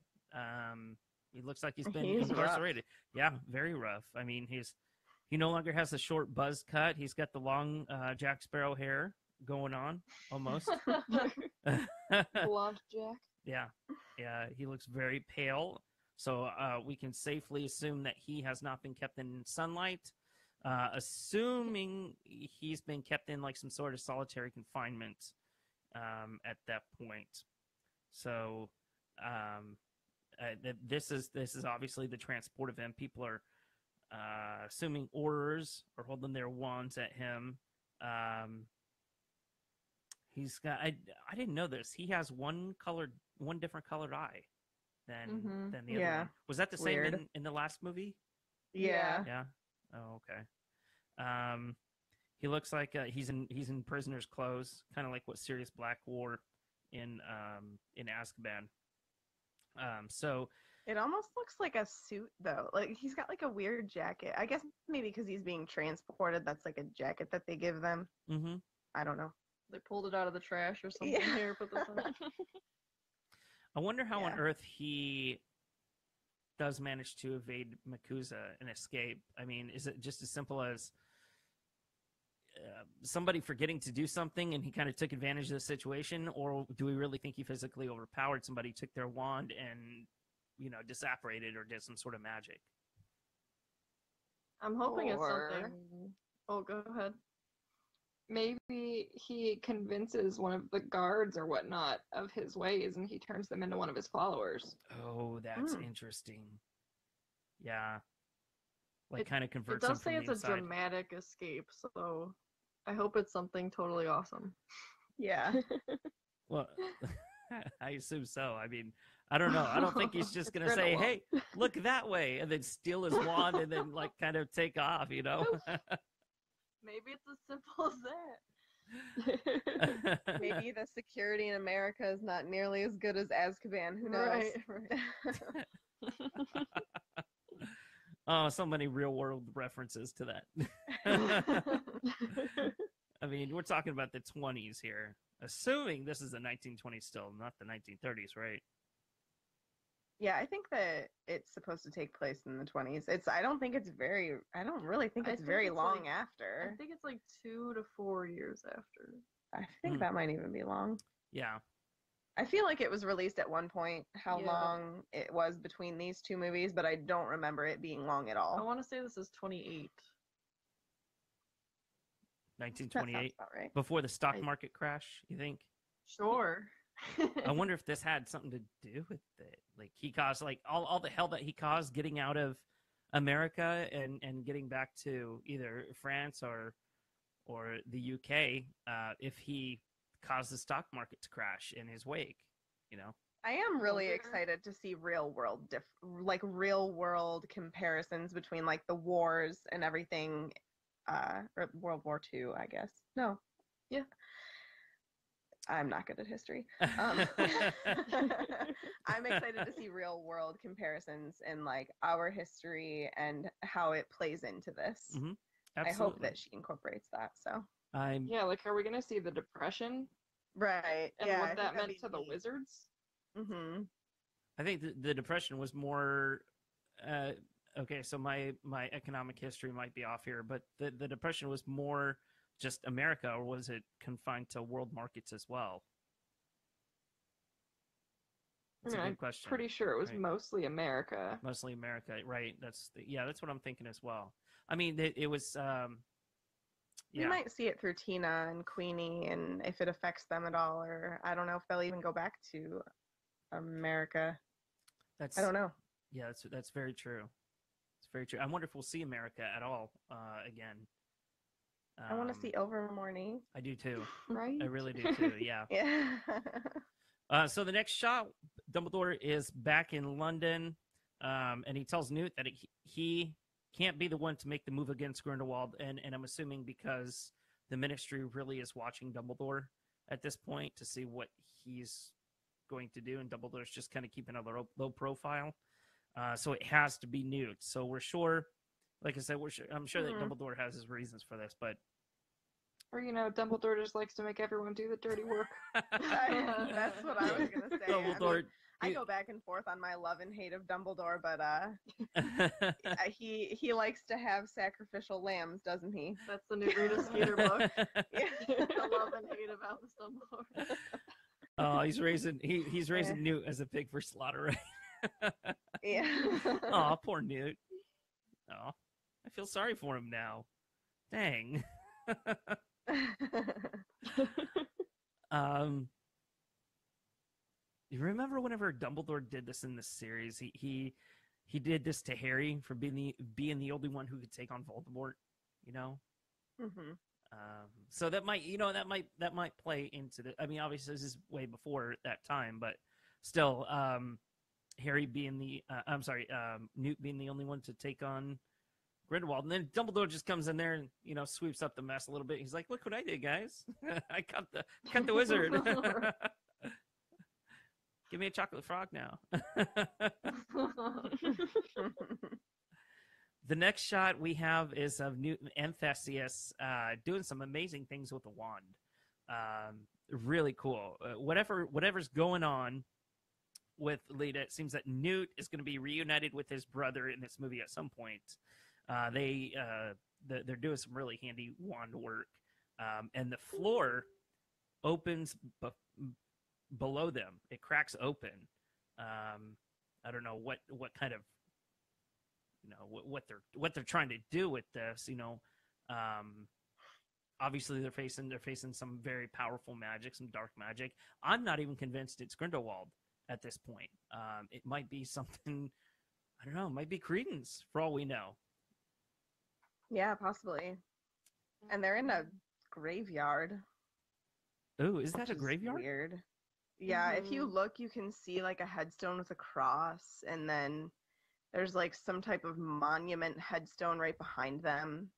He looks like he's been incarcerated. Rough. Yeah, very rough. I mean, he no longer has the short buzz cut. He's got the long Jack Sparrow hair going on, almost. Blonde Jack. Yeah. He looks very pale. So we can safely assume that he has not been kept in sunlight, assuming he's been kept in like some sort of solitary confinement at that point. So this is obviously the transport event. People are assuming orders or holding their wands at him. He's got, I didn't know this. He has one different colored eye than the other one. Was that the same in the last movie? Yeah. Oh, okay. He looks like he's in prisoner's clothes, kind of like what Sirius Black wore in Azkaban. So it almost looks like a suit, though. Like, he's got like a weird jacket. I guess maybe because he's being transported, that's like a jacket that they give them. I don't know. They pulled it out of the trash or something. Here, put this on. I wonder how on earth he does manage to evade Makusa and escape. I mean, is it just as simple as somebody forgetting to do something and he kind of took advantage of the situation, or do we really think he physically overpowered somebody, took their wand and, disapparated or did some sort of magic? I'm hoping it's something. Oh, go ahead. Maybe he convinces one of the guards or whatnot of his ways, and he turns them into one of his followers. Oh, that's interesting. Yeah. Like, kind of converts them from the inside. It does say it's a dramatic escape, so I hope it's something totally awesome. Yeah. Well, I assume so. I mean, I don't know. I don't think he's just going to say, hey, look that way, and then steal his wand and then, like, kind of take off, Maybe it's as simple as that. Maybe the security in America is not nearly as good as Azkaban. Who knows? Right. Oh, so many real-world references to that. I mean, we're talking about the 20s here. Assuming this is the 1920s still, not the 1930s, right? Yeah, I think that it's supposed to take place in the 20s. I don't really think it's very long after. I think it's like 2 to 4 years after. I think that might even be long. Yeah. I feel like it was released at one point, how long it was between these two movies, but I don't remember it being long at all. I want to say this is 28. 1928? About right. Before the stock market crash, you think? Sure. I wonder if this had something to do with it. Like, he caused, like, all the hell that he caused getting out of America and getting back to either France or the UK, if he caused the stock market to crash in his wake, I am really excited to see real world comparisons between, like, the wars and everything, or World War II, I guess. No. Yeah. I'm not good at history. I'm excited to see real world comparisons in, like, our history and how it plays into this. I hope that she incorporates that. So like, are we gonna see the Depression? Right. And what that meant to the wizards? I think the Depression was more okay, so my economic history might be off here, but the Depression was more just America, or was it confined to world markets as well? That's a good question. I'm pretty sure it was mostly America. Mostly America, right? That's what I'm thinking as well. I mean, it was We might see it through Tina and Queenie, and if it affects them at all, or I don't know if they'll even go back to America. I don't know. Yeah, that's very true. It's very true. I wonder if we'll see America at all again. I want to see Overmorning. I do too. Right? I really do too. Yeah. Yeah. So the next shot, Dumbledore is back in London, and he tells Newt that he can't be the one to make the move against Grindelwald, and I'm assuming because the Ministry really is watching Dumbledore at this point to see what he's going to do, and Dumbledore's just kind of keeping a low profile. So it has to be Newt. So we're sure, like I said, I'm sure that Dumbledore has his reasons for this, but Or, Dumbledore just likes to make everyone do the dirty work. That's what I was going to say. Dumbledore, I go back and forth on my love and hate of Dumbledore, but he likes to have sacrificial lambs, doesn't he? That's the new Rita Skeeter book. Yeah. The love and hate of Albus Dumbledore. Oh, he's raising Newt as a pig for slaughter, right? Yeah. Oh, poor Newt. Oh, I feel sorry for him now. Dang. You remember whenever Dumbledore did this in the series, he did this to Harry for being the only one who could take on Voldemort, Mm-hmm. So that might play into the. I mean, obviously this is way before that time, but still, Harry being Newt being the only one to take on Grindelwald, and then Dumbledore just comes in there and sweeps up the mess a little bit. He's like, "Look what I did, guys! I cut the wizard. Give me a chocolate frog now." The next shot we have is of Newt and Theseus doing some amazing things with the wand. Really cool. Whatever's going on with Lita, it seems that Newt is going to be reunited with his brother in this movie at some point. They're doing some really handy wand work, and the floor opens below them. It cracks open. I don't know what kind of what they're trying to do with this. Obviously they're facing some very powerful magic, some dark magic. I'm not even convinced it's Grindelwald at this point. It might be something, I don't know, it might be Credence for all we know. Yeah, possibly. And they're in a graveyard. Oh, is that a graveyard? Weird. Yeah, if you look, you can see like a headstone with a cross, and then there's like some type of monument headstone right behind them.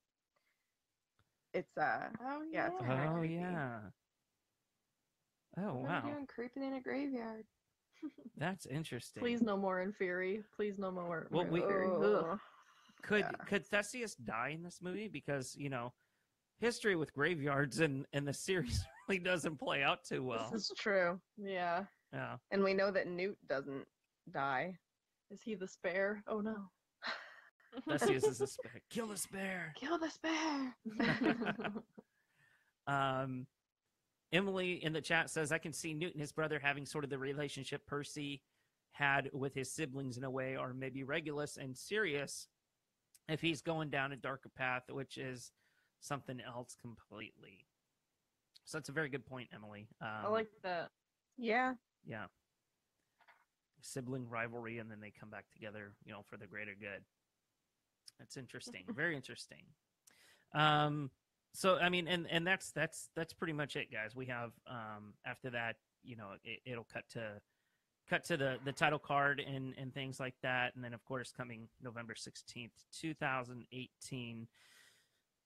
It's Oh yeah. it's kinda Oh creepy. yeah. Oh What are wow. you doing creeping in a graveyard? That's interesting. Please no more Inferi. Please no more. Well, Oh. Could Theseus die in this movie? Because history with graveyards and the series really doesn't play out too well. This is true. Yeah. Yeah. And we know that Newt doesn't die. Is he the spare? Oh no. Theseus is a spare. Kill the spare. Kill the spare. Emily in the chat says, I can see Newt and his brother having sort of the relationship Percy had with his siblings in a way, or maybe Regulus and Sirius if he's going down a darker path, which is something else completely. So that's a very good point, Emily. I like that. Yeah. Yeah. Sibling rivalry, and then they come back together, for the greater good. That's interesting. Very interesting. So I mean, and that's pretty much it, guys. We have after that, it'll cut to the title card and things like that, and then of course coming November 16th, 2018.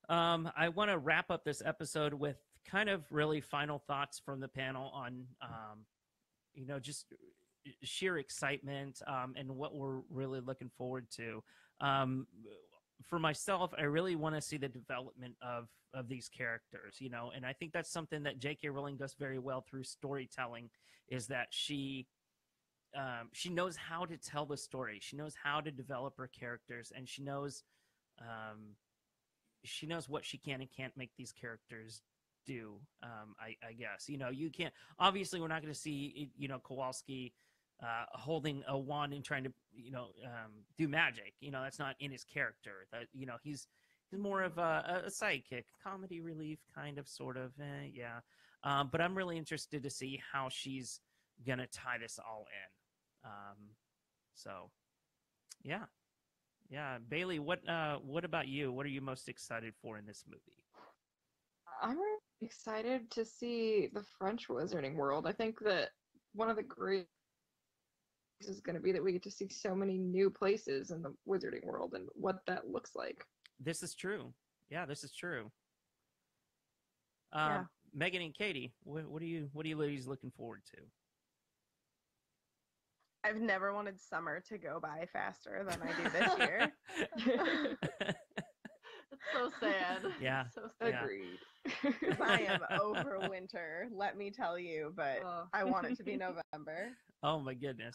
I want to wrap up this episode with kind of really final thoughts from the panel on just sheer excitement and what we're really looking forward to. For myself, I really want to see the development of these characters, and I think that's something that J.K. Rowling does very well through storytelling, is that she knows how to tell the story. She knows how to develop her characters, and she knows what she can and can't make these characters do. I guess, you can't, obviously we're not going to see, Kowalski holding a wand and trying to, do magic. That's not in his character. That, more of a sidekick, comedy relief, kind of, sort of, yeah. But I'm really interested to see how she's gonna tie this all in. So, yeah. Bailey, what about you? What are you most excited for in this movie? I'm really excited to see the French Wizarding World. I think that one of the great is going to be that we get to see so many new places in the Wizarding World and what that looks like. This is true. Yeah, this is true. Yeah. Megan and Katie, what are you ladies looking forward to? I've never wanted summer to go by faster than I do this year. It's so sad. Yeah. So sad. Yeah. Agreed. I am over winter, let me tell you, but I want it to be November. Oh my goodness.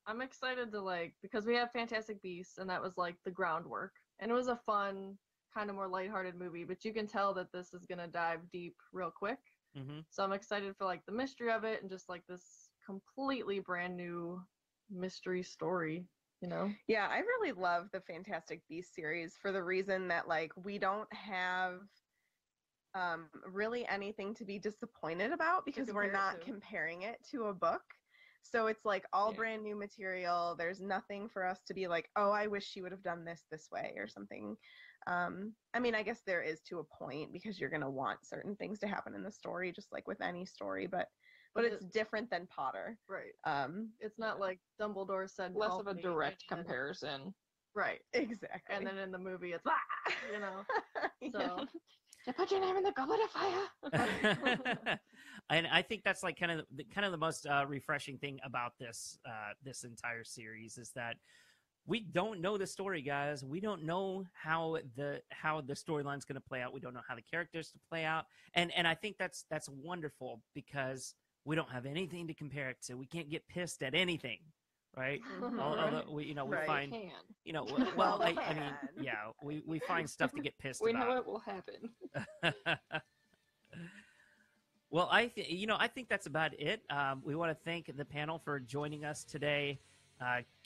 I'm excited to because we have Fantastic Beasts, and that was like the groundwork, and it was a fun, kind of more lighthearted movie, but you can tell that this is gonna dive deep real quick. Mm-hmm. So I'm excited for the mystery of it and just this completely brand new mystery story, Yeah, I really love the Fantastic Beasts series for the reason that we don't have really anything to be disappointed about because we're not comparing it to a book. So it's all brand new material. There's nothing for us to be oh, I wish she would have done this way or something. I mean, I guess there is to a point because you're going to want certain things to happen in the story, just like with any story, but it's different than Potter. Right. It's not like Dumbledore said Less help of a me, direct and- comparison. Right. Exactly. And then in the movie it's So To put your name in the goblet of fire. And I think that's kind of the most refreshing thing about this entire series is that we don't know the story, guys. We don't know how the storyline's going to play out. We don't know how the characters to play out, and I think that's wonderful because we don't have anything to compare it to. We can't get pissed at anything, right? Although we find Well, I mean, yeah, we find stuff to get pissed We about. know it will happen. Well, I think that's about it. We want to thank the panel for joining us today.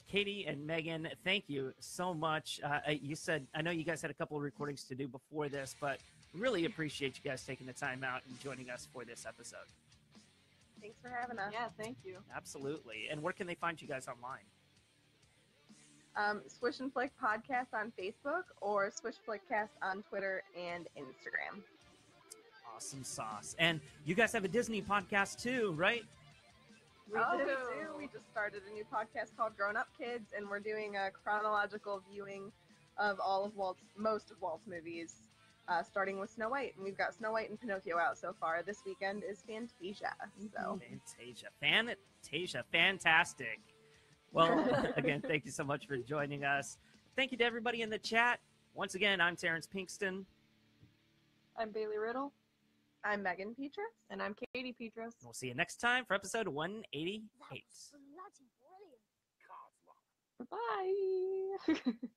Katie and Megan, thank you so much. I know you guys had a couple of recordings to do before this, but really appreciate you guys taking the time out and joining us for this episode. Thanks for having us. yeah, thank you. Absolutely. And where can they find you guys online? Swish and Flick Podcast on Facebook or Swish Flickcast on Twitter and Instagram. Awesome sauce. And you guys have a Disney podcast too, right? We do. We just started a new podcast called Grown Up Kids, and we're doing a chronological viewing of most of Walt's movies, starting with Snow White. And we've got Snow White and Pinocchio out so far. This weekend is Fantasia. So Fantasia. Fantastic. Well, again, thank you so much for joining us. Thank you to everybody in the chat. Once again, I'm Terrance Pinkston. I'm Bailey Riddle. I'm Megan Petras. And I'm Katie Petras. We'll see you next time for episode 188. That's bloody brilliant. Bye.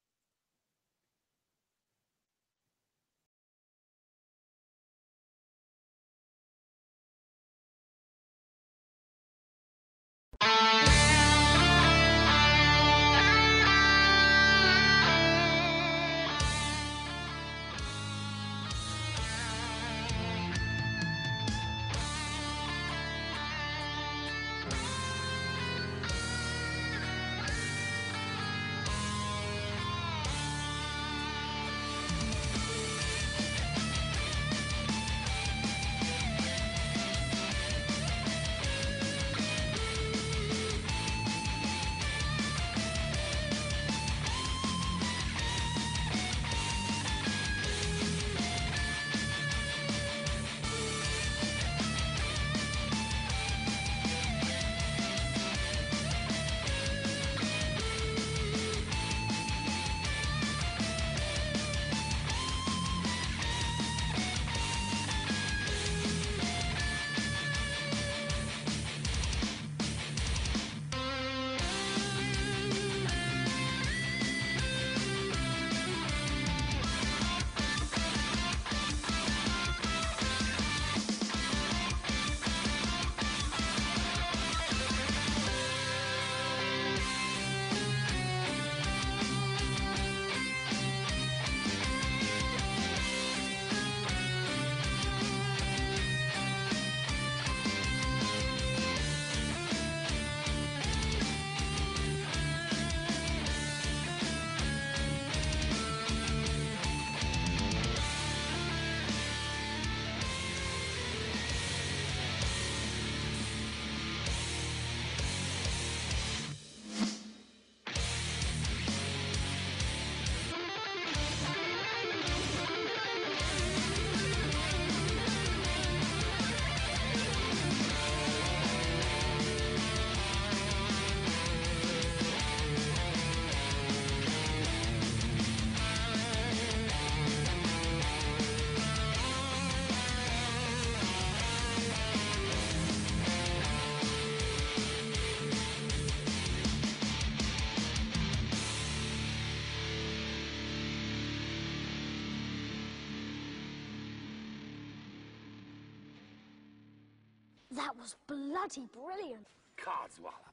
That was bloody brilliant. Codswallop.